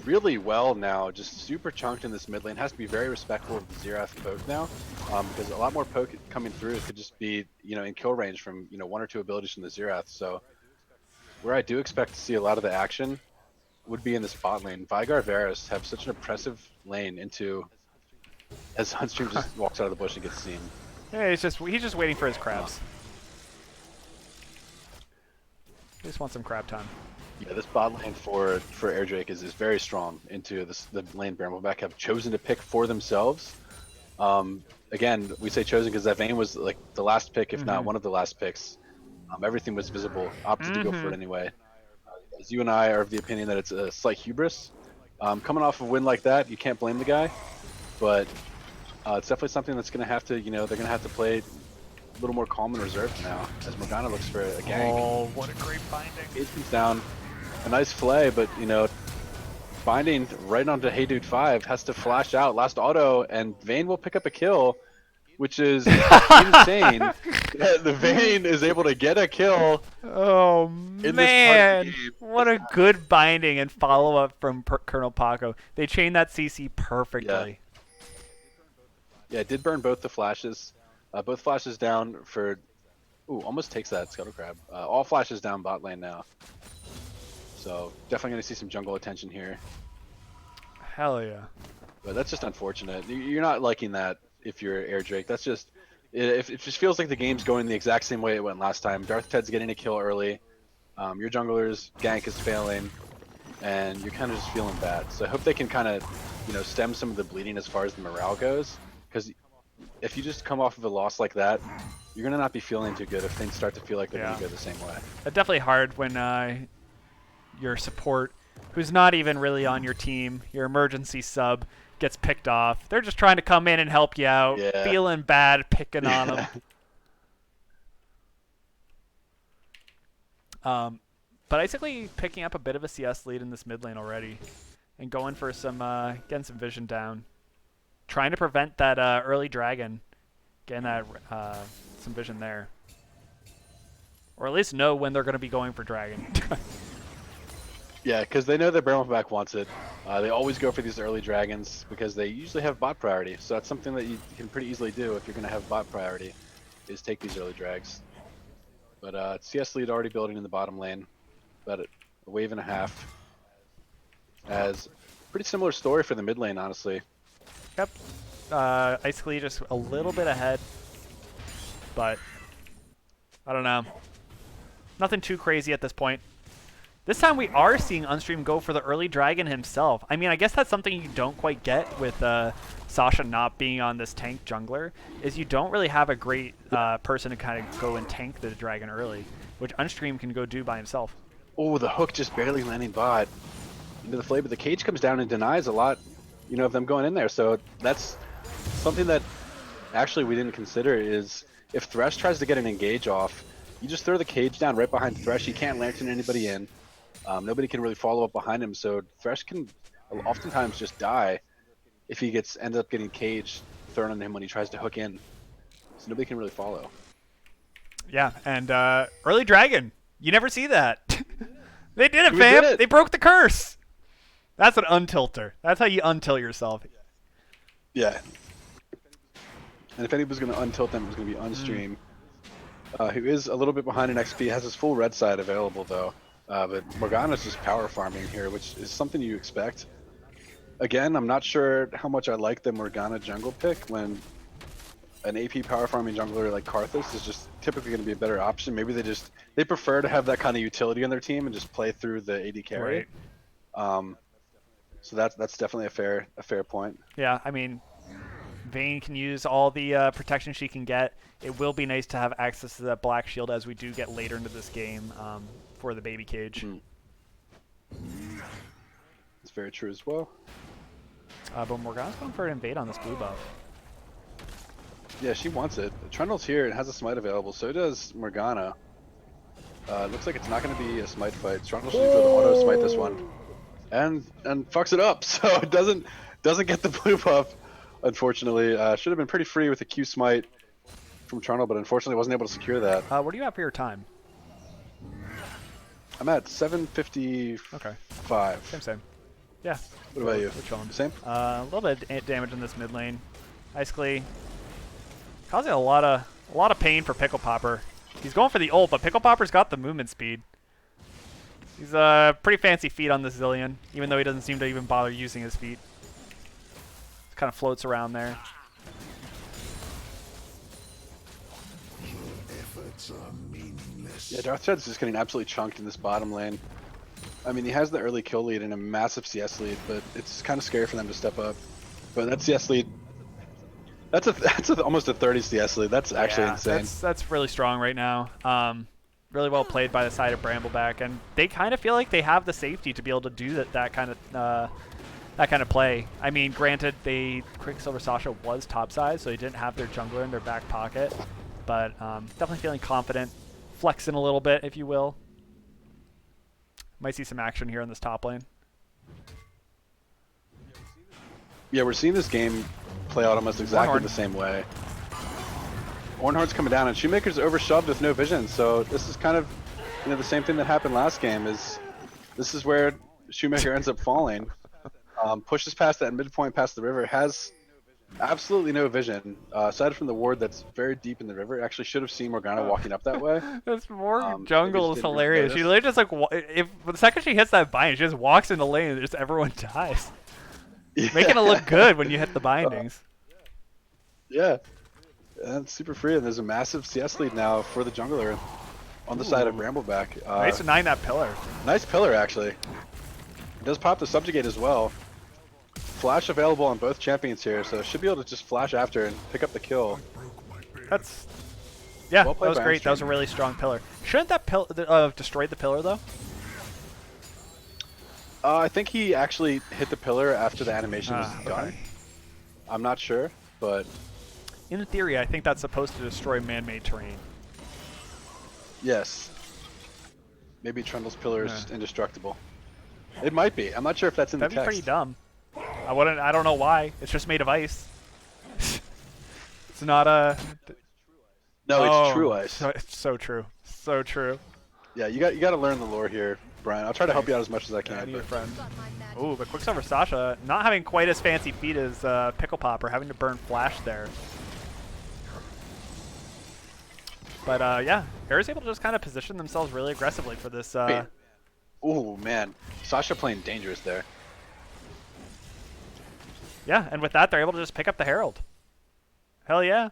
really well now. Just super chunked in this mid lane. Has to be very respectful of the Xerath poke now, because a lot more poke coming through could just be, in kill range from, one or two abilities from the Xerath. So where I do expect to see a lot of the action would be in this bot lane. Veigar Varus have such an oppressive lane into as Sunstream just walks out of the bush and gets seen. Yeah, he's just waiting for his crabs. He just wants some crab time. Yeah, this bot lane for Air Drake is very strong into the lane Brambleback have chosen to pick for themselves. Again, we say chosen because that Vayne was like the last pick, if not one of the last picks. Everything was visible, opted to go for it anyway. As you and I are of the opinion that it's a slight hubris. Coming off of a win like that, you can't blame the guy, but it's definitely something that's going to have to, they're going to have to play a little more calm and reserved now, as Morgana looks for a gank. Oh, what a great binding. It comes down. A nice flay, but binding right onto Hey Dude 5 has to flash out last auto, and Vayne will pick up a kill, which is insane. The Vayne is able to get a kill. Oh in man, this part of the game. what a good binding and follow up from Colonel Paco. They chained that CC perfectly. Yeah, it did burn both the flashes. Both flashes down for. Ooh, almost takes that Scuttle Crab. All flashes down bot lane now. So definitely going to see some jungle attention here. Hell yeah. But that's just unfortunate. You're not liking that if you're Air Drake. That's just it just feels like the game's going the exact same way it went last time. Darth Ted's getting a kill early. Your jungler's gank is failing, and you're kind of just feeling bad. So I hope they can kind of stem some of the bleeding as far as the morale goes. Because if you just come off of a loss like that, you're gonna not be feeling too good if things start to feel like they're gonna go the same way. It's definitely hard when your support, who's not even really on your team, your emergency sub, gets picked off. They're just trying to come in and help you out, feeling bad, picking on them. But basically picking up a bit of a CS lead in this mid lane already, and going for some, getting some vision down, trying to prevent that early dragon, getting that some vision there, or at least know when they're going to be going for dragon. Yeah, because they know that Brambleback wants it. They always go for these early dragons because they usually have bot priority. So that's something that you can pretty easily do if you're going to have bot priority, is take these early drags. But CS lead already building in the bottom lane, about a wave and a half. As pretty similar story for the mid lane, honestly. Yep. Icely just a little bit ahead, but I don't know. Nothing too crazy at this point. This time we are seeing Unstream go for the early dragon himself. I mean, I guess that's something you don't quite get with Sasha not being on this tank jungler, is you don't really have a great person to kind of go and tank the dragon early, which Unstream can go do by himself. Oh, the hook just barely landing bot into the flame, but the cage comes down and denies a lot, of them going in there. So that's something that actually we didn't consider, is if Thresh tries to get an engage off, you just throw the cage down right behind Thresh. He can't lantern anybody in. Nobody can really follow up behind him, so Thresh can oftentimes just die if he ends up getting cage thrown on him when he tries to hook in. So nobody can really follow. Yeah, and early dragon. You never see that. They did it, We fam. did it. They broke the curse. That's an untilter. That's how you untilt yourself. Yeah. And if anybody's going to untilt them, it's going to be Unstream, who is a little bit behind in XP, has his full red side available, though. But Morgana's just power farming here, which is something you expect. Again, I'm not sure how much I like the Morgana jungle pick when an AP power farming jungler like Karthus is just typically going to be a better option. Maybe they prefer to have that kind of utility on their team and just play through the AD carry. Right. So that's definitely a fair point. Yeah, I mean, Vayne can use all the protection she can get. It will be nice to have access to that black shield as we do get later into this game for the baby cage. It's very true as well. But Morgana's going for an invade on this blue buff. Yeah, she wants it. Trundle's here and has a smite available. So does Morgana. Looks like it's not going to be a smite fight. Trundle should be able to auto smite this one, and fucks it up. So it doesn't get the blue buff. Unfortunately, should have been pretty free with a Q smite from Trundle, but unfortunately wasn't able to secure that. What do you have for your time? I'm at 755. Okay. Same. Yeah. What about you? We're chilling. Same? A little bit of damage in this mid lane. Icely causing a lot of pain for Pickle Popper. He's going for the ult, but Pickle Popper's got the movement speed. He's pretty fancy feet on this Zillion, even though he doesn't seem to even bother using his feet. Just kind of floats around there. Yeah, Darthread's just getting absolutely chunked in this bottom lane. I mean, he has the early kill lead and a massive CS lead, but it's kind of scary for them to step up. But that CS lead, that's almost a 30 CS lead. That's actually insane. That's really strong right now. Really well played by the side of Brambleback, and they kind of feel like they have the safety to be able to do that kind of play. I mean, granted, Quicksilver Sasha was topside, so they didn't have their jungler in their back pocket, but definitely feeling confident, flexing a little bit, if you will. Might see some action here in this top lane. Yeah, we're seeing this game play out almost exactly the same way. Ornhorn's coming down, and Shoemaker's overshoved with no vision, so this is kind of the same thing that happened last game. This is where Shoemaker ends up falling. Pushes past that midpoint past the river, has absolutely no vision. Aside from the ward that's very deep in the river, actually should have seen Morgana walking up that way. This more jungle is hilarious. She literally just if the second she hits that bind, she just walks in the lane and just everyone dies. Yeah. Making it look good when you hit the bindings. Yeah. And it's super free, and there's a massive CS lead now for the jungler on the side of Brambleback. Nice to nine that pillar. Nice pillar, actually. It does pop the subjugate as well. Flash available on both champions here, so should be able to just flash after and pick up the kill. Yeah, that was great. That was a really strong pillar. Shouldn't that have destroyed the pillar, though? I think he actually hit the pillar after the animation was done. Okay. I'm not sure, but... In theory, I think that's supposed to destroy man-made terrain. Yes. Maybe Trundle's pillar is indestructible. It might be. I'm not sure if that's in the text. That'd be pretty dumb. I don't know why. It's just made of ice. It's not a... No, it's true ice. It's so true. So true. Yeah, you got to learn the lore here. Brian. I'll try to help you out as much as I Yeah, I can. need a But friend. Ooh, but Quicksilver Sasha not having quite as fancy feet as Pickle Popper, having to burn Flash there. But yeah, Air's able to just kind of position themselves really aggressively for this. wait. Ooh, man. Sasha playing dangerous there. Yeah, and with that, they're able to just pick up the Herald. Hell yeah.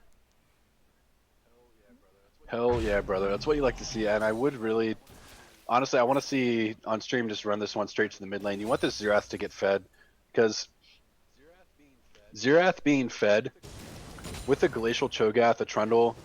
Hell yeah, brother. That's what you like to see. And I would really, honestly, I want to see on stream just run this one straight to the mid lane. You want this Xerath to get fed, because Xerath being fed with a Glacial Cho'Gath, a Trundle,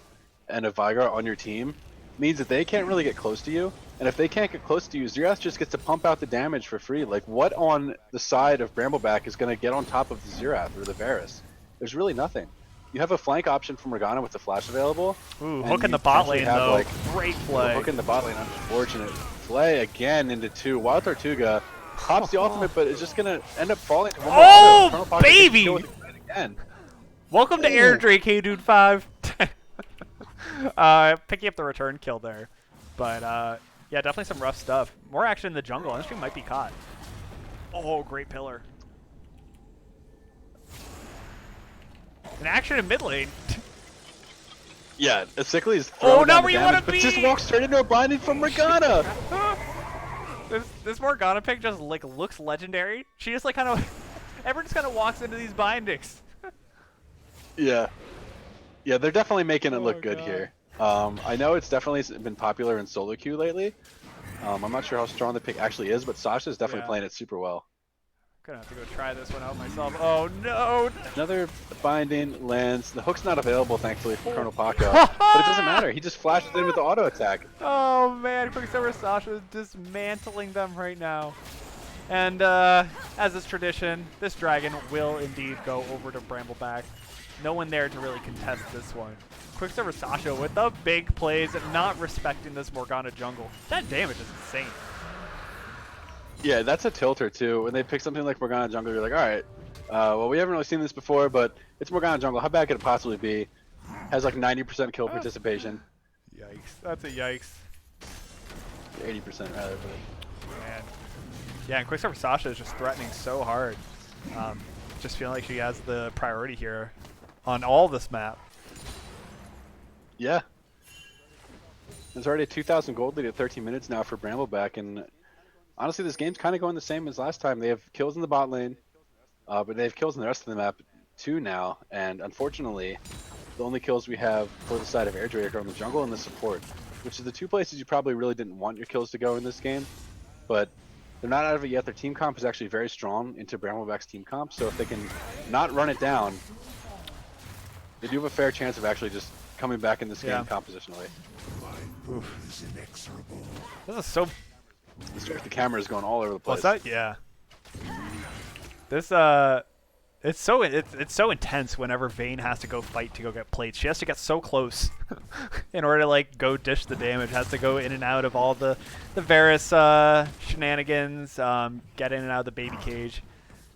and a Vigar on your team means that they can't really get close to you. And if they can't get close to you, Xerath just gets to pump out the damage for free. Like, what on the side of Brambleback is going to get on top of the Xerath or the Varus? There's really nothing. You have a flank option from Morgana with the flash available. Ooh, hook in the bot lane though. Great play. Hook in the bot lane, unfortunate. Play again into 2. Wild Tortuga pops the ultimate, but it's just going to end up falling to one more Oh, auto. baby! Again. Welcome to Air Drake, hey dude 5. Picking up the return kill there. But yeah, definitely some rough stuff. More action in the jungle. This stream might be caught. Oh, great pillar. An action in mid lane. Yeah, Sickly is throwing not down where the you wanna damage, but be! just walks straight into a binding from Morgana. This Morgana pick just like looks legendary. She just like kind of, everyone just kind of walks into these bindings. Yeah, yeah, they're definitely making it look good God. here. I know it's definitely been popular in solo queue lately. I'm not sure how strong the pick actually is, but Sasha's definitely playing it super well. Gonna have to go try this one out myself. Oh no! Another binding lands. The hook's not available, thankfully, for Colonel Paco, but it doesn't matter. He just flashes in with the auto attack. Oh man, Quicksilver Sasha is dismantling them right now. And as is tradition, this dragon will indeed go over to Brambleback. No one there to really contest this one. Quicksilver Sasha with the big plays and not respecting this Morgana jungle. That damage is insane. Yeah, that's a tilter too. When they pick something like Morgana Jungle, you're like, all right, well, we haven't really seen this before, but it's Morgana Jungle. How bad could it possibly be? Has like 90% kill participation. Yikes. That's a yikes. 80% rather, but... Man. Yeah, and Quicksilver Sasha is just threatening so hard. Just feeling like she has the priority here on all this map. Yeah. There's already a 2,000 gold lead at 13 minutes now for Brambleback, and honestly, this game's kind of going the same as last time. They have kills in the bot lane, but they have kills in the rest of the map too now. And unfortunately, the only kills we have for the side of Air Drake are on the jungle and the support, which is the two places you probably really didn't want your kills to go in this game. But they're not out of it yet. Their team comp is actually very strong into Brambleback's team comp, so if they can not run it down, they do have a fair chance of actually just coming back in this game compositionally. Oof. This is so... The camera is going all over the place. What's that? Yeah. This it's so intense whenever Vayne has to go fight to go get plates. She has to get so close in order to like go dish the damage. Has to go in and out of all the Varus shenanigans, get in and out of the baby cage.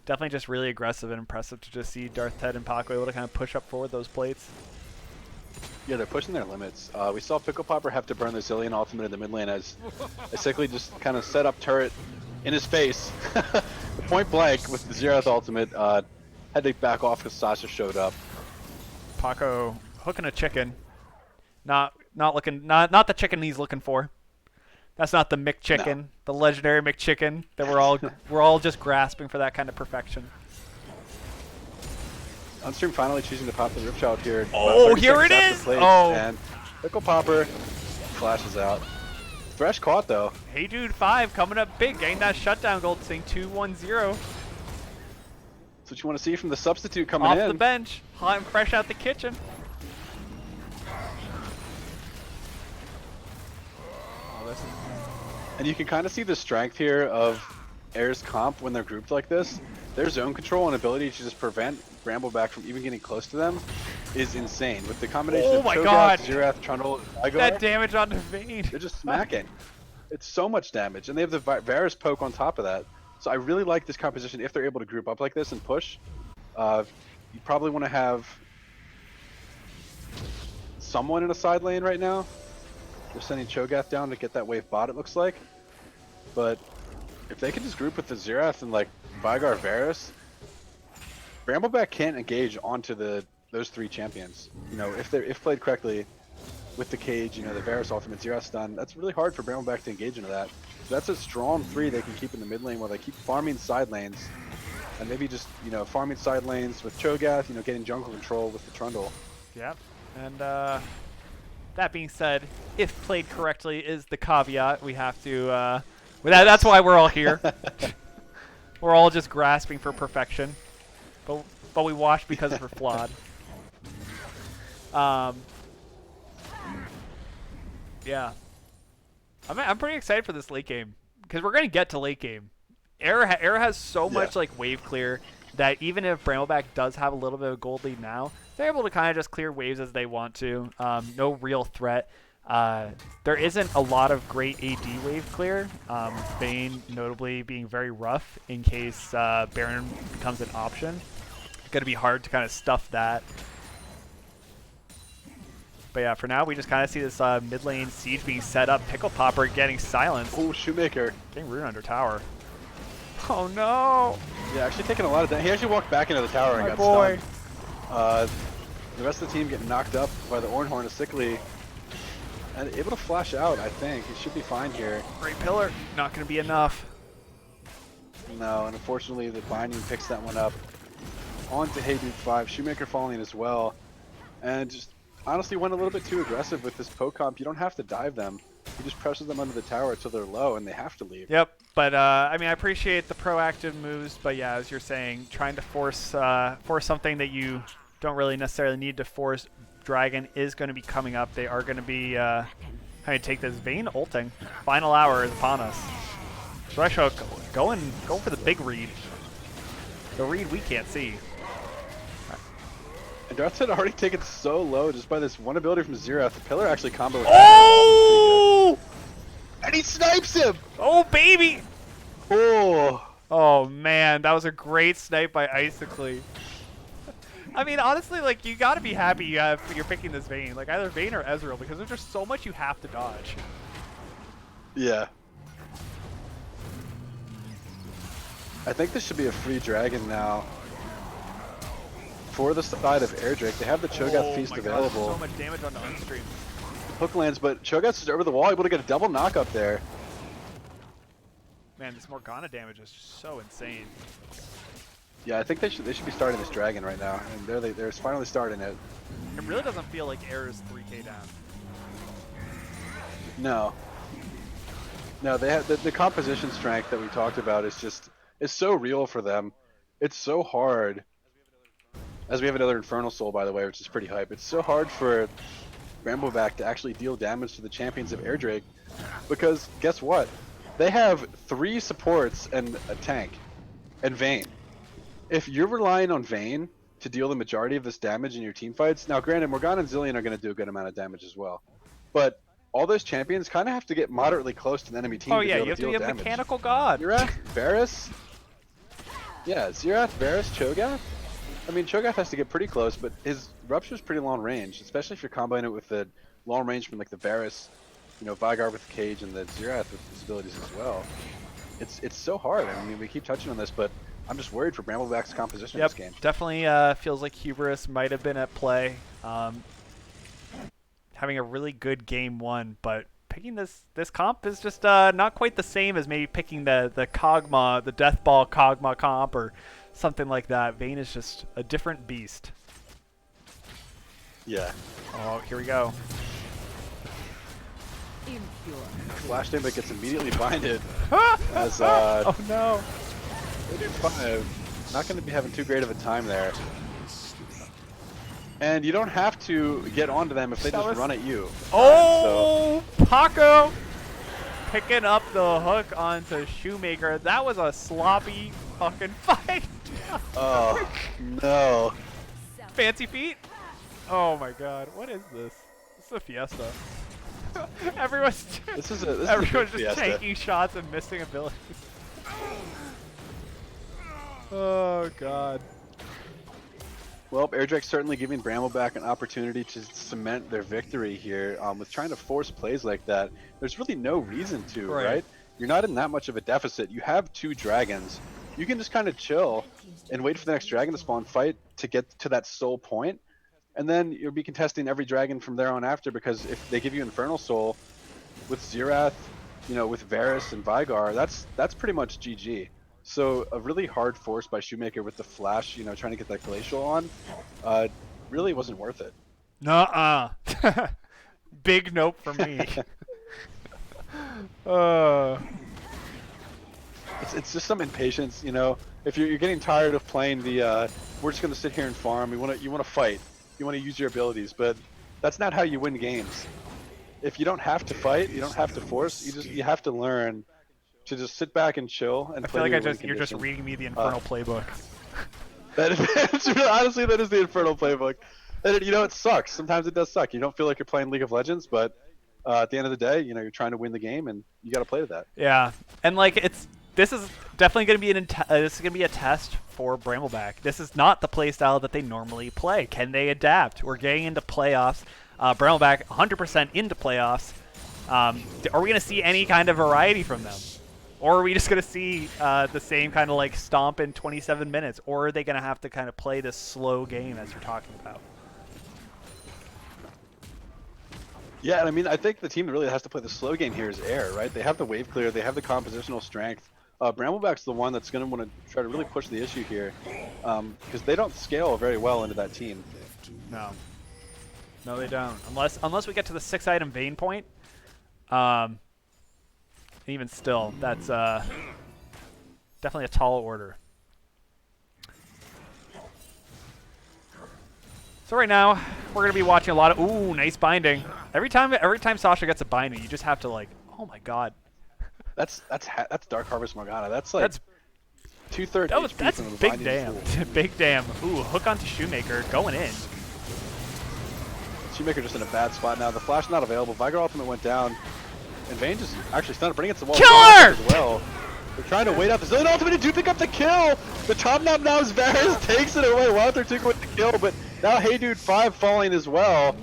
Definitely just really aggressive and impressive to just see Darth Ted and Paco able to kind of push up forward those plates. Yeah, they're pushing their limits. We saw Pickle Popper have to burn the Zillion ultimate in the mid lane as Sickly just kind of set up turret in his face. Point blank with the Xerath ultimate. Had to back off because Sasha showed up. Paco hooking a chicken. Not the chicken he's looking for. That's not the McChicken, the legendary McChicken that we're all just grasping for that kind of perfection. Unstream finally choosing to pop the Rip Child here. Oh, here it is! Oh. And Pickle Popper flashes out. Thresh caught though. Hey dude 5 coming up big, getting that shutdown gold, saying 2-1-0. That's what you want to see from the substitute coming in. Off the bench, hot and fresh out the kitchen. And you can kind of see the strength here of Air's comp when they're grouped like this. Their zone control and ability to just prevent Brambleback from even getting close to them is insane. With the combination of Cho'Gath, Xerath, Trundle, Vigar, that damage onto Vayne. They're just smacking. It's so much damage, and they have the Varus poke on top of that. So I really like this composition if they're able to group up like this and push. You probably want to have someone in a side lane right now. They're sending Cho'Gath down to get that wave bot, it looks like. But if they can just group with the Xerath and like Vigar Varus, Brambleback can't engage onto those 3 champions. You know, if played correctly with the cage, you know, the Varus ultimate Xerath stun, that's really hard for Brambleback to engage into that. So that's a strong 3 they can keep in the mid lane while they keep farming side lanes. And maybe just, you know, farming side lanes with Cho'Gath, you know, getting jungle control with the Trundle. Yep. And that being said, if played correctly is the caveat. We have to. That's why we're all here. We're all just grasping for perfection, but we watch because we're flawed. Yeah. I'm pretty excited for this late game because we're gonna get to late game. Era has so much like wave clear that even if Brambleback does have a little bit of gold lead now, they're able to kind of just clear waves as they want to. No real threat. There isn't a lot of great AD wave clear. Vayne notably being very rough in case Baron becomes an option. It's going to be hard to kind of stuff that. But yeah, for now we just kind of see this mid lane siege being set up. Pickle Popper getting silenced. Oh, Shoemaker. Getting ruined under tower. Oh no! Yeah, actually taking a lot of damage. He actually walked back into the tower and got stunned. The rest of the team getting knocked up by the Ornhorn of Sickly. And able to flash out, I think. He should be fine here. Great pillar. Not going to be enough. No, and unfortunately the Binding picks that one up. On to Hey Dude 5. Shoemaker falling as well. And just honestly went a little bit too aggressive with this poke comp. You don't have to dive them. He just presses them under the tower until they're low and they have to leave. Yep, but I mean, I appreciate the proactive moves, but yeah, as you're saying, trying to force something that you don't really necessarily need to force. Dragon is going to be coming up. They are going to be trying to take this. Vayne ulting. Final hour is upon us. Threshold going for the big read. The read we can't see. And Darth had already taken so low just by this one ability from Xerath. The pillar actually combo. Oh! And he snipes him! Oh, baby! Oh! Oh, man. That was a great snipe by Icicly. I mean, honestly, like, you gotta be happy you're picking this Vayne. Like, either Vayne or Ezreal, because there's just so much you have to dodge. Yeah. I think this should be a free dragon now. For the side of Airdrake, they have the Cho'Gath Feast available. God, so much damage on the unstream. Hook lands, but Cho'Gath's just over the wall, able to get a double knock up there. Man, this Morgana damage is just so insane. Yeah, I think they should be starting this dragon right now, and they're finally starting it. It really doesn't feel like Air is 3k down. No. No, they have the composition strength that we talked about is so real for them. It's so hard. As we have another Infernal Soul, by the way, which is pretty hype. It's so hard for Brambleback to actually deal damage to the champions of Airdrake, because guess what? They have 3 supports and a tank, and Vayne. If you're relying on Vayne to deal the majority of this damage in your team fights, now granted, Morgana and Zillion are going to do a good amount of damage as well, but all those champions kind of have to get moderately close to the enemy team to be able to deal damage. Oh yeah, you have to be a mechanical god. Xerath, Varus. Yeah, Xerath, Varus, Cho'Gath. I mean, Cho'Gath has to get pretty close, but his Rupture's pretty long range, especially if you're combining it with the long range from like the Varus, you know, Vigar with the cage and the Xerath with his abilities as well. It's so hard. I mean, we keep touching on this, but I'm just worried for Brambleback's composition in this game. Definitely feels like hubris might have been at play. Having a really good game 1, but picking this comp is just not quite the same as maybe picking the Kog'Maw, the Deathball Kog'Maw comp or something like that. Vayne is just a different beast. Yeah. Oh, here we go. Flash in, but gets immediately binded. As oh no. 5, not going to be having too great of a time there. And you don't have to get onto them if they just run at you. Oh, so. Paco picking up the hook onto Shoemaker. That was a sloppy fucking fight. Oh, no. Fancy feet? Oh my god, what is this? This is a fiesta. Everyone's just taking shots and missing abilities. Oh god. Well, Airdrake's certainly giving Brambleback an opportunity to cement their victory here. With trying to force plays like that, there's really no reason to, right? you're not in that much of a deficit. You have 2 dragons. You can just kind of chill and wait for the next dragon to spawn, fight to get to that soul point, and then you'll be contesting every dragon from there on after, because if they give you Infernal Soul with Xerath, with Varus and Vigar, that's pretty much GG. So a really hard force by Shoemaker with the flash, trying to get that Glacial on, really wasn't worth it. Nuh-uh. Big nope for me. uh, It's just some impatience, If you're getting tired of playing the, we're just gonna sit here and farm. You wanna fight. You wanna use your abilities, but that's not how you win games. If you don't have to fight, you don't have to force. You have to learn to just sit back and chill and I play. feel like you're just reading me the Infernal playbook. Honestly, that is the Infernal playbook. And it sucks. Sometimes it does suck. You don't feel like you're playing League of Legends, but at the end of the day, you're trying to win the game, and you got to play to that. Yeah, and like this is definitely going to be this is going to be a test for Brambleback. This is not the playstyle that they normally play. Can they adapt? We're getting into playoffs. Brambleback 100% into playoffs. Are we going to see any kind of variety from them? Or are we just going to see the same kind of like stomp in 27 minutes? Or are they going to have to kind of play this slow game as you're talking about? Yeah, and I mean, I think the team that really has to play the slow game here is Air, right? They have the wave clear, they have the compositional strength. Brambleback's the one that's going to want to try to really push the issue here, because they don't scale very well into that team. No. No, they don't. Unless we get to the 6-item Vayne point. Even still, that's definitely a tall order. So right now, we're gonna be watching a lot of nice binding. Every time Sasha gets a binding, you just have to like, oh my god. That's Dark Harvest Morgana. That's like 2/3. That's big damn. Big damn. Ooh, hook onto Shoemaker going in. Shoemaker just in a bad spot now. The flash not available. Vigar ultimate went down. And Vayne just actually stunned, bringing it to the wall. Killer! As well. They're trying to wait out the zone ultimate and do pick up the kill. The top knob now's Varus takes it away. Walter took with the kill, but now Hey Dude 5 falling as well.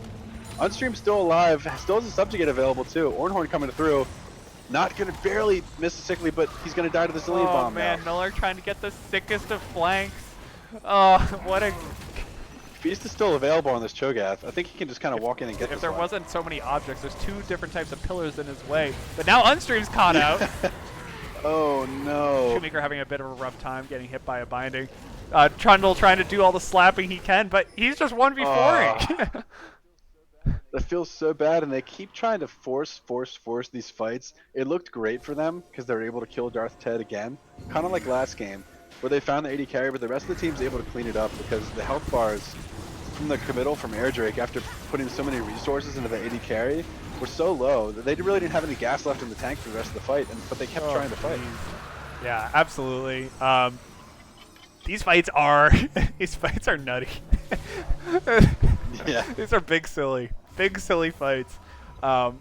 Unstream still alive. Still has a subjugate available too. Ornhorn coming through. Not gonna barely miss sickly, but he's gonna die to the Zillion bomb now. Oh man, Miller trying to get the sickest of flanks. Oh, what a... Beast is still available on this Cho'Gath. I think he can just kind of walk in and get this If there one. wasn't so many objects, there's 2 different types of pillars in his way. But now Unstream's caught out. Oh no. Shoemaker having a bit of a rough time getting hit by a binding. Trundle trying to do all the slapping he can, but he's just 1v4ing. That feels so bad, and they keep trying to force these fights. It looked great for them because they were able to kill Darth Ted again, kind of like last game, where they found the AD carry, but the rest of the team's able to clean it up because the health bars from the committal from Air Drake after putting so many resources into the AD carry were so low that they really didn't have any gas left in the tank for the rest of the fight, but they kept trying to fight. Yeah, absolutely. These fights are nutty. Yeah. These are big silly fights. But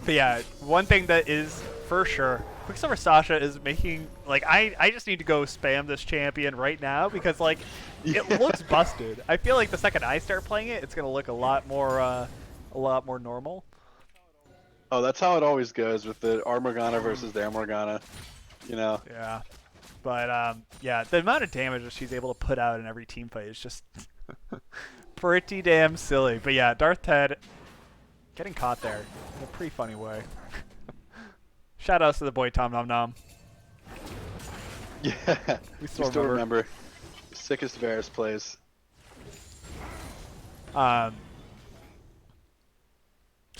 yeah, one thing that is for sure, Quicksilver Sasha is making, like, I just need to go spam this champion right now because, like, it looks busted. I feel like the second I start playing it, it's gonna look a lot more normal. Oh, that's how it always goes with the Our Morgana versus their Morgana, Yeah. But yeah, the amount of damage that she's able to put out in every team fight is just pretty damn silly. But yeah, Darth Ted getting caught there in a pretty funny way. Shout outs to the boy Tom Nom Nom. Yeah, we still remember. Sickest Varus plays. So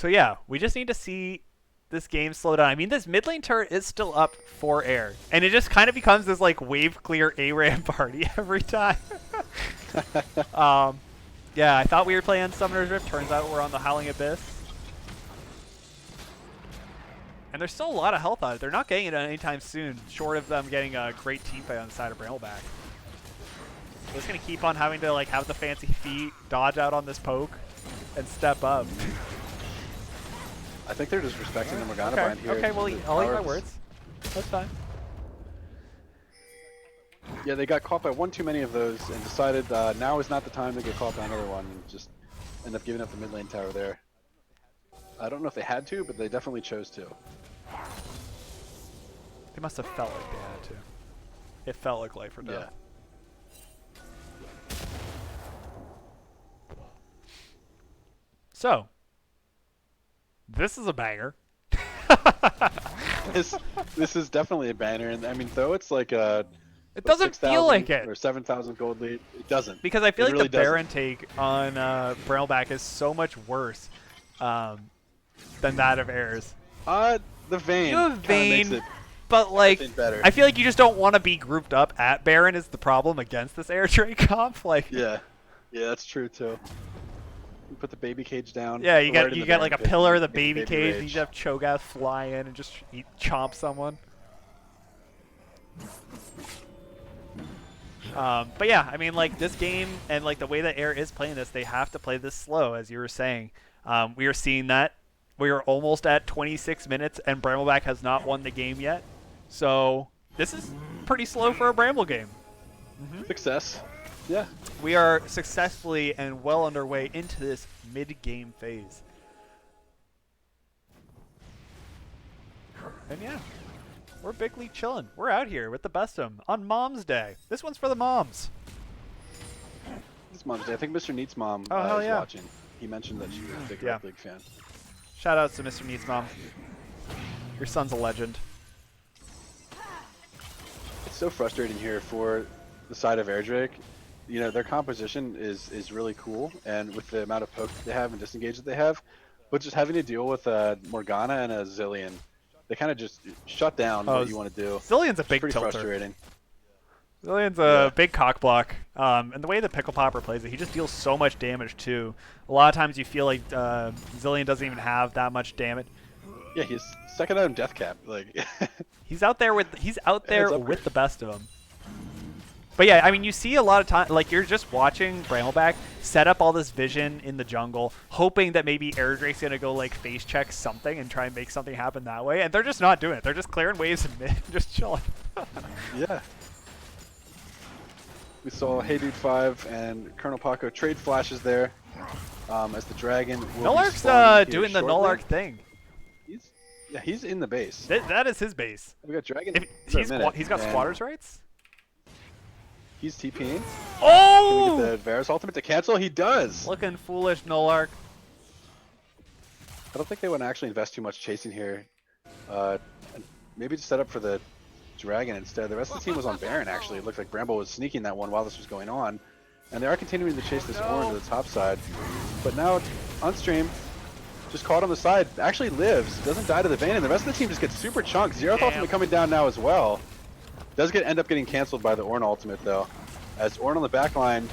yeah, we just need to see this game slow down. I mean, this mid lane turret is still up for Air, and it just kind of becomes this like wave clear ARAM party every time. Yeah, I thought we were playing Summoner's Rift. Turns out we're on the Howling Abyss. And there's still a lot of health on it. They're not getting it anytime soon, short of them getting a great team fight on the side of Brambleback. So it's going to keep on having to like have the fancy feet, dodge out on this poke, and step up. I think they're just respecting the Morgana bind here. Okay, well, I'll eat my words. That's fine. Yeah, they got caught by one too many of those and decided now is not the time to get caught by another one and just end up giving up the mid lane tower there. I don't know if they had to, but they definitely chose to. They must have felt like they had to. It felt like life or death. So, this is a banger. This is definitely a banger, and I mean, though it's like a It doesn't feel like it. Or 7,000 gold lead. It doesn't. Because I feel like really the Baron take on Brambleback is so much worse than that of Ayers. The Vayne. You have Vayne, makes it but like, better. I feel like you just don't want to be grouped up at Baron is the problem against this Air Drake comp. Like, yeah, that's true too. You put the baby cage down. Yeah, you right got like a pillar of the make baby cage. rage. And you have Cho'Gath fly in and just chomp someone. But yeah, I mean, like this game and like the way that Air is playing this, they have to play this slow, as you were saying. We are seeing that. We are almost at 26 minutes, and Brambleback has not won the game yet. So this is pretty slow for a Bramble game. Success. Yeah. We are successfully and well underway into this mid-game phase. And yeah, we're bigly chilling. We're out here with the best of them on Mom's Day. This one's for the moms. It's Mom's Day. I think Mr. Neat's mom Oh, hell is yeah. watching. He mentioned that she was a big Yeah. Rekt League fan. Shout outs to Mr. Neat's mom. Your son's a legend. It's so frustrating here for the side of Air Drake. You know, their composition is really cool, and with the amount of poke that they have and disengage that they have, but just having to deal with a Morgana and a Zillion, they kind of just shut down what you want to do. Zillion's a big Pretty tilter. frustrating. Zillion's a big cock block, and the way the Pickle Popper plays it, he just deals so much damage too. A lot of times you feel like Zillion doesn't even have that much damage. Yeah, he's second item death cap. Like he's out there with the best of them. But yeah, I mean, you see a lot of time, like you're just watching Brambleback set up all this vision in the jungle, hoping that maybe Air Drake's gonna go like face check something and try and make something happen that way, and they're just not doing it. They're just clearing waves in mid, just chilling. Yeah. We saw Hey Dude 5 and Colonel Paco trade flashes there as the dragon will be Nullark's spawning here doing the shortly. Nullark thing. He's in the base. That is his base. We got dragon. He's got squatters' rights. He's TPing. Oh! Can we get the Varus ultimate to cancel? He does. Looking foolish, Nullark. I don't think they want to actually invest too much chasing here. Maybe just set up for the dragon instead. The rest of the team was on Baron actually. It looked like Bramble was sneaking that one while this was going on. And they are continuing to chase this orange to the top side. But now on stream, just caught on the side, actually lives, doesn't die to the Vayne, and the rest of the team just gets super chunked. Zeroth ultimate coming down now as well. Does end up getting canceled by the Ornn ultimate though. As Ornn on the back line,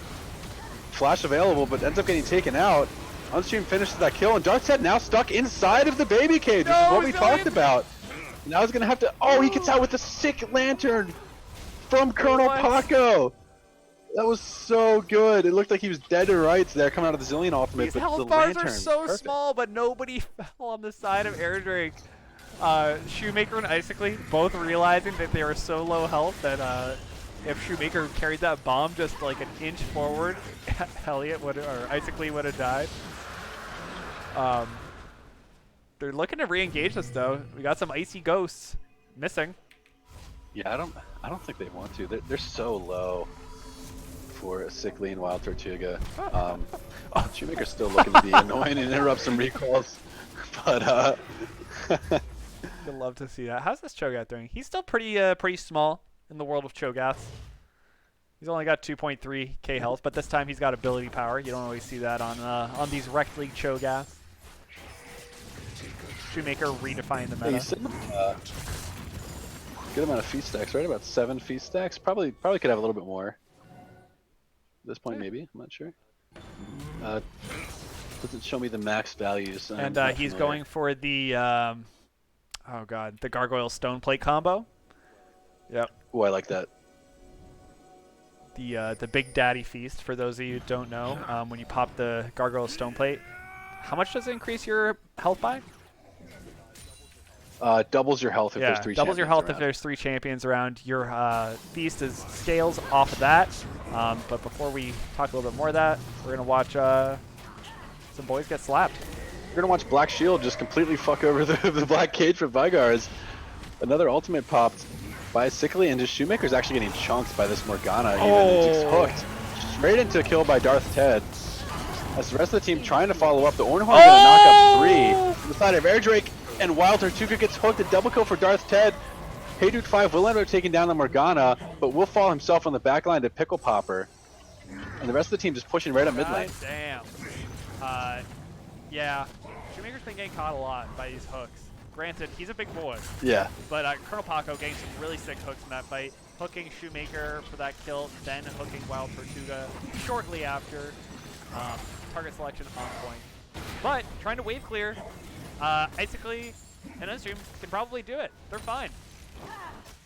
flash available, but ends up getting taken out. Unstream finishes that kill, and Dark's Head now stuck inside of the baby cage, which is what we talked about. Now he's gonna have to, he gets out with a sick lantern from Colonel Paco. That was so good. It looked like he was dead to rights there coming out of the Zillion ultimate. These but health the bars lantern, are so perfect. small, but nobody fell on the side of Air Drake. Shoemaker and Icicly both realizing that they were so low health that if Shoemaker carried that bomb just like an inch forward, Elliot would or Icicly would have died. They're looking to re-engage this though. We got some icy ghosts missing. Yeah, I don't think they want to. They're so low for a sickly and wild Tortuga. Shoemaker's still looking to be annoying and interrupt some recalls, but You'd love to see that. How's this Cho'Gath doing? He's still pretty small in the world of Cho'Gaths. He's only got 2.3k health, but this time he's got ability power. You don't always see that on these Rekt League Cho'Gaths. Shoemaker redefined the meta. Good amount of feast stacks, right? About 7 feast stacks. Probably could have a little bit more. At this point, maybe. I'm not sure. Doesn't show me the max values. And he's going for the the Gargoyle Stone Plate combo. Yep. Oh, I like that. The Big Daddy Feast, for those of you who don't know, when you pop the Gargoyle Stone Plate, how much does it increase your health by? Doubles your health if there's 3 doubles your health around. if there's 3 champions around. Your feast is scales off of that. But before we talk a little bit more of that, we're gonna watch some boys get slapped. We're gonna watch Black Shield just completely fuck over the Black Cage for Vigars. Another ultimate popped by Sickly, and just Shoemaker's actually getting chunked by this Morgana. Even it's hooked straight into a kill by Darth Ted. As the rest of the team trying to follow up, the Ornhorn gonna knock up 3 on the side of Air Drake, and Wild Tortuga gets hooked. A double kill for Darth Ted. Hey Dude 5 will end up taking down the Morgana, but will fall himself on the back line to Pickle Popper. And the rest of the team just pushing right up mid lane. Damn. Yeah. Shoemaker's been getting caught a lot by these hooks. Granted, he's a big boy. Yeah. But Colonel Paco getting some really sick hooks in that fight. Hooking Shoemaker for that kill, then hooking Wild Tortuga shortly after. Target selection on point. But trying to wave clear. Icically and Unstream can probably do it. They're fine.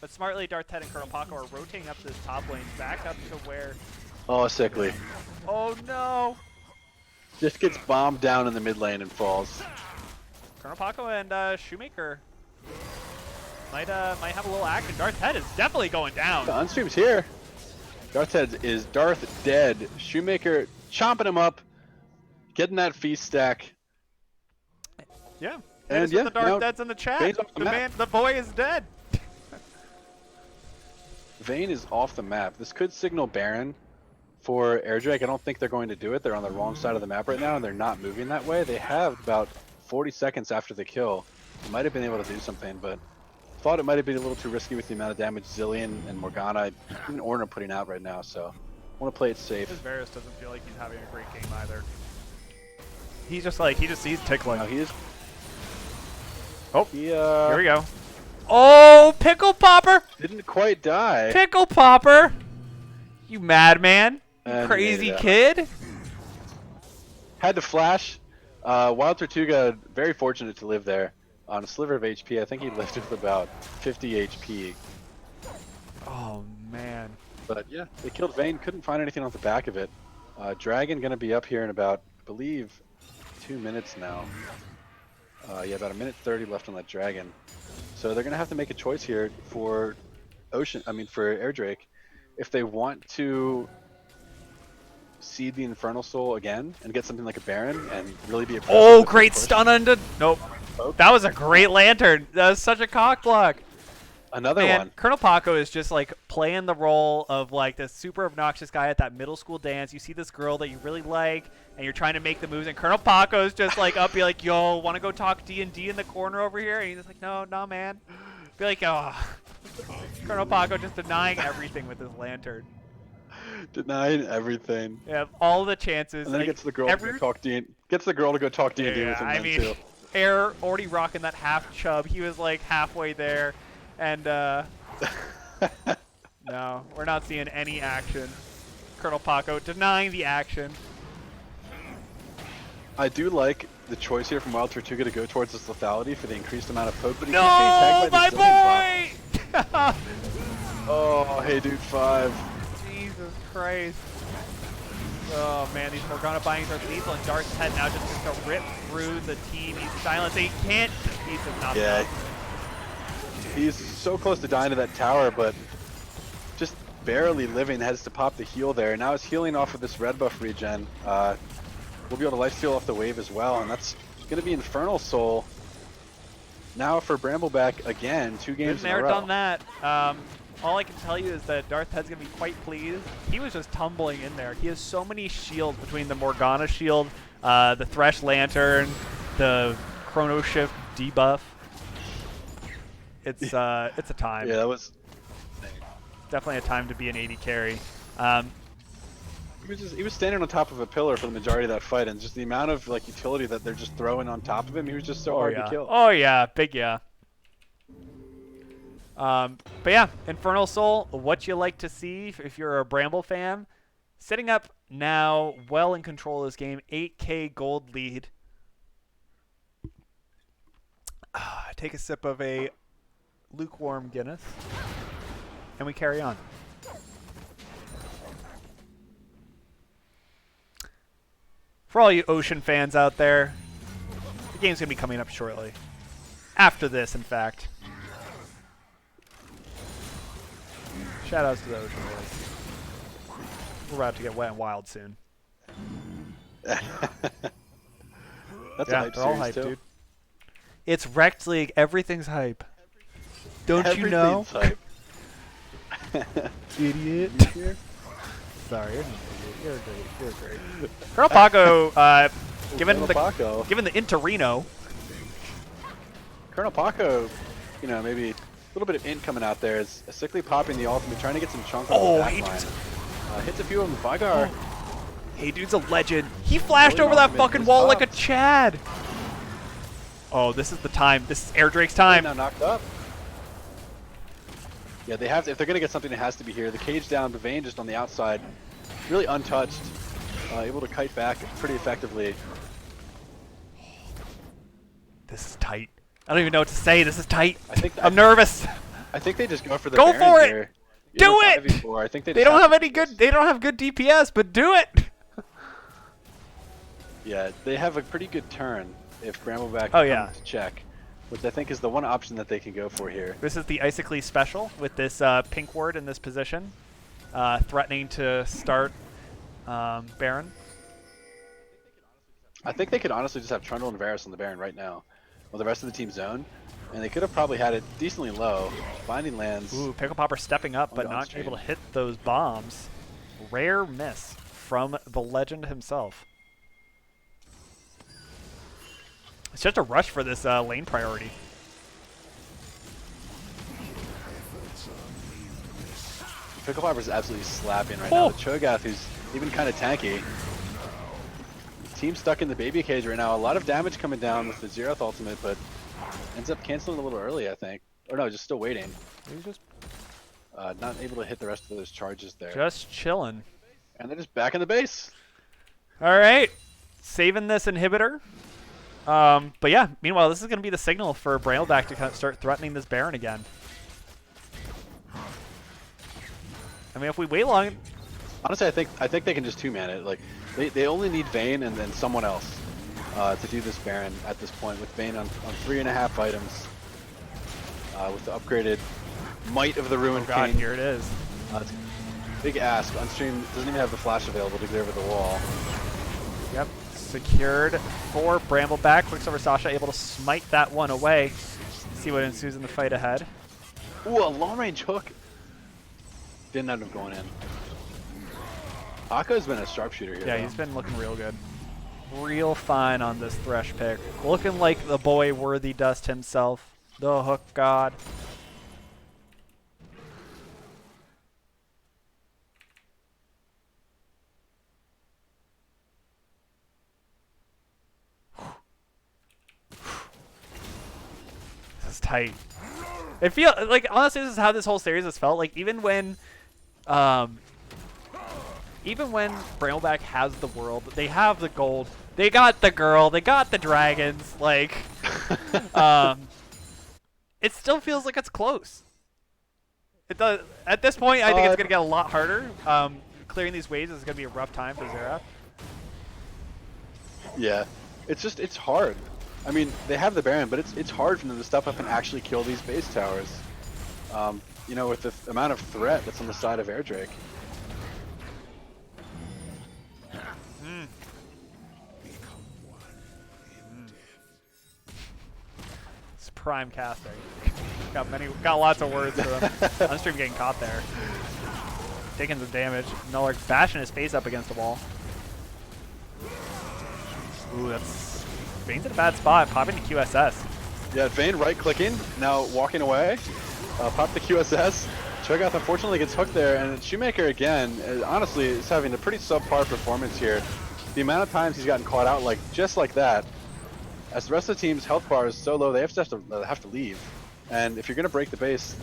But smartly, Darth Ted and Colonel Paco are rotating up this top lane, back up to where... Oh, Sickly. Oh no! Just gets bombed down in the mid lane and falls. Colonel Paco and Shoemaker might have a little action. Darth Ted is definitely going down. The Unstream's here. Darth Ted is Darth dead. Shoemaker chomping him up, getting that feast stack. Yeah. And yeah, the Darth Dead's in the chat. The boy is dead. Vayne is off the map. This could signal Baron for Airdrake. I don't think they're going to do it. They're on the wrong side of the map right now, and they're not moving that way. They have about 40 seconds after the kill. They might have been able to do something, but thought it might have been a little too risky with the amount of damage Zillion and Morgana, even Ornn are putting out right now, so want to play it safe. Varus doesn't feel like he's having a great game either. He's just he's tickling. No, he is. Oh, here we go. Oh, Pickle Popper! Didn't quite die. Pickle Popper! You madman. You And crazy kid. Had to flash. Wild Tortuga, very fortunate to live there. On a sliver of HP, I think he lived with about 50 HP. Oh, man. But yeah, they killed Vayne, couldn't find anything off the back of it. Dragon gonna be up here in about, I believe, 2 minutes now. Yeah, about 1:30 left on that Dragon. So they're gonna have to make a choice here for for Airdrake, if they want to seed the Infernal Soul again and get something like a Baron and really be a great stun under. Nope. That was a great lantern. That was such a cock block. Another one. Colonel Paco is just playing the role of this super obnoxious guy at that middle school dance. You see this girl that you really like, and you're trying to make the moves, and Colonel Paco is just up, be like, "Yo, want to go talk D&D in the corner over here?" And he's just like, "No, man." Be like, "Oh." Colonel Paco just denying everything with his lantern. Denying everything. Yeah, all the chances. And then gets the girl to go talk D&D. Gets the girl to go talk D&D with him too. Air already rocking that half chub. He was halfway there. And, no, we're not seeing any action. Colonel Paco denying the action. I do like the choice here from Wild Tortuga to go towards this lethality for the increased amount of poke, but he's no, getting tagged by my boy! Oh, hey, dude, 5. Jesus Christ. Oh, man, these Morgana bindings are lethal, and Darth's head now just gets to rip through the team. He's silenced. He can't. He's not yeah. He's so close to dying to that tower, but just barely living. Has to pop the heal there. Now he's healing off of this red buff regen. We'll be able to lifesteal off the wave as well, and that's going to be Infernal Soul. Now for Brambleback again, 2 games in a row. Done that. All I can tell you is that Darth Head's going to be quite pleased. He was just tumbling in there. He has so many shields between the Morgana shield, the Thresh Lantern, the Chrono Shift debuff. It's a time. Yeah, that was definitely a time to be an AD carry. He was standing on top of a pillar for the majority of that fight, and just the amount of utility that they're just throwing on top of him, he was just so hard to kill. Oh yeah, big yeah. But yeah, Infernal Soul, what you like to see if you're a Bramble fan. Sitting up now, well in control of this game, 8K gold lead. Take a sip of a lukewarm Guinness, and we carry on. For all you Ocean fans out there, the game's going to be coming up shortly. After this, in fact. Shoutouts to the Ocean boys. We're about to get wet and wild soon. That's a hype they're all series hype, too. dude. It's Rekt League. Everything's hype. Don't you know? Type. Idiot. Sorry, you're not an idiot. You're great. You're great. Colonel Paco, given the Interino. Colonel Paco, you know, maybe a little bit of int coming out there. Is sickly popping the ultimate, trying to get some chunk on the back line. Hits a few of them. Vigar. Hey, dude's a legend. He flashed over that fucking wall like a Chad. Oh, this is the time. This is Air Drake's time. Now knocked up. Yeah, they have to, if they're gonna get something, it has to be here. The cage down, but Vayne just on the outside, really untouched, able to kite back pretty effectively. This is tight. I don't even know what to say. This is tight. I'm nervous. I think they just go for the Go Baron for it. here. Do it. I think they don't have any good. They don't have good DPS, but do it. Yeah, they have a pretty good turn if Brambleback comes to check, which I think is the one option that they can go for here. This is the Icically special with this pink ward in this position, threatening to start Baron. I think they could honestly just have Trundle and Varus on the Baron right now, while the rest of the team zone, and they could have probably had it decently low. Binding lands. Ooh, Pickle Popper stepping up, but not able to hit those bombs. Rare miss from the legend himself. It's just a rush for this lane priority. Pickle Popper's absolutely slapping right now. The Cho'Gath, who's even kind of tanky. Team stuck in the baby cage right now. A lot of damage coming down with the Zeroth ultimate, but ends up canceling a little early, I think. Or no, just still waiting. He's just not able to hit the rest of those charges there. Just chilling. And they're just back in the base. All right, saving this inhibitor. But yeah, meanwhile, this is going to be the signal for Brambleback to kind of start threatening this Baron again. I mean, if we wait long... Honestly, I think they can just two-man it. Like, they only need Vayne and then someone else to do this Baron at this point, with Vayne on 3.5 items. With the upgraded Might of the Ruined King. Oh god, here it is. It's a big ask. On stream, doesn't even have the flash available to get over the wall. Yep. Secured for Brambleback. Quicksilver Sasha able to smite that one away. See what ensues in the fight ahead. Ooh, a long-range hook. Didn't end up going in. Akko's been a sharpshooter here. Yeah, though. he's been looking real good. Real fine on this Thresh pick. Looking like the boy Worthy Dust himself. The hook god. This is tight. It feels like, honestly, this is how this whole series has felt. Like, even when Brambleback has the world, they have the gold, they got the girl, they got the dragons, like, it still feels like it's close. It does. At this point, I think it's going to get a lot harder. Clearing these waves is going to be a rough time for Xerath. Yeah, it's hard. I mean, they have the Baron, but it's hard for them to step up and actually kill these base towers. You know, with the amount of threat that's on the side of Air Drake. It's prime casting. Got lots of words for them. Unstream getting caught there. Taking some damage. Nullard bashing his face up against the wall. Ooh, that's... Vayne's in a bad spot. Popping to QSS. Yeah, Vayne right-clicking, now walking away. Pop the QSS. Cho'Gath unfortunately gets hooked there, and Shoemaker again, honestly, is having a pretty subpar performance here. The amount of times he's gotten caught out just like that, as the rest of the team's health bar is so low, they have to leave. And if you're going to break the base,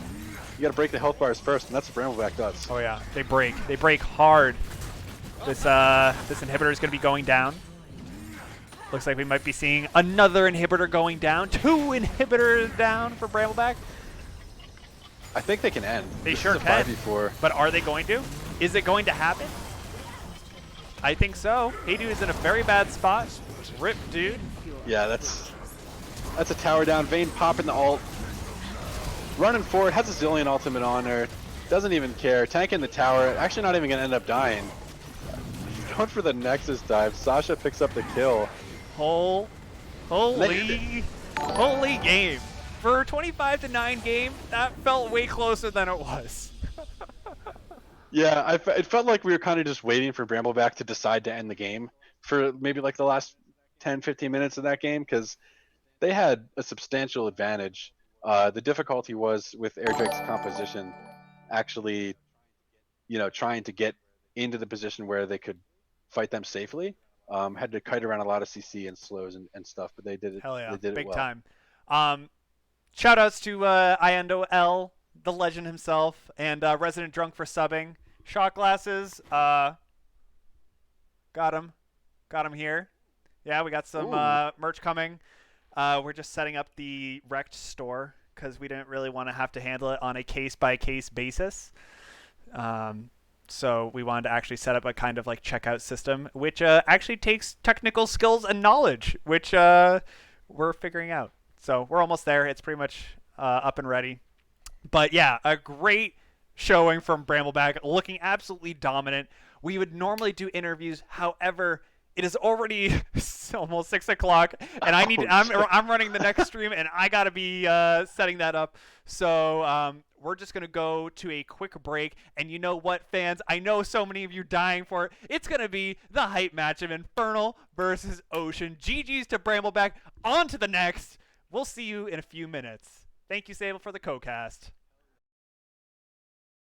you got to break the health bars first, and that's what Brambleback does. Oh yeah, they break. They break hard. This inhibitor is going to be going down. Looks like we might be seeing another inhibitor going down. 2 inhibitors down for Brambleback. I think they can end. They sure can. 5v4. But are they going to? Is it going to happen? I think so. Hey, dude is in a very bad spot. Rip, dude. Yeah, that's a tower down. Vayne popping the ult. Running forward, has a Zillion ultimate on her. Doesn't even care. Tanking the tower. Actually not even going to end up dying. Going for the Nexus dive. Sasha picks up the kill. Holy game. For a 25-9 game, that felt way closer than it was. Yeah, it felt like we were kind of just waiting for Brambleback to decide to end the game for maybe like the last 10, 15 minutes of that game because they had a substantial advantage. The difficulty was with Air Drake's composition actually, trying to get into the position where they could fight them safely. Had to kite around a lot of CC and slows and stuff, but they did it. Hell They yeah, did it big well. time. Shout outs to Iendo L, the legend himself, and Resident Drunk for subbing. Shot glasses, got him here. Yeah, we got some Ooh, merch coming. We're just setting up the Rekt store because we didn't really want to have to handle it on a case by case basis. Um, so we wanted to actually set up a kind of like checkout system, which actually takes technical skills and knowledge, which we're figuring out. So we're almost there. It's pretty much up and ready. But yeah, a great showing from Brambleback, looking absolutely dominant. We would normally do interviews, however, it is already almost 6 o'clock, and ouch. I'm running the next stream, and I gotta be setting that up. So we're just gonna go to a quick break, and you know what, fans? I know so many of you dying for it. It's gonna be the hype match of Infernal versus Ocean. GG's to Brambleback. On to the next. We'll see you in a few minutes. Thank you, Sable, for the co-cast.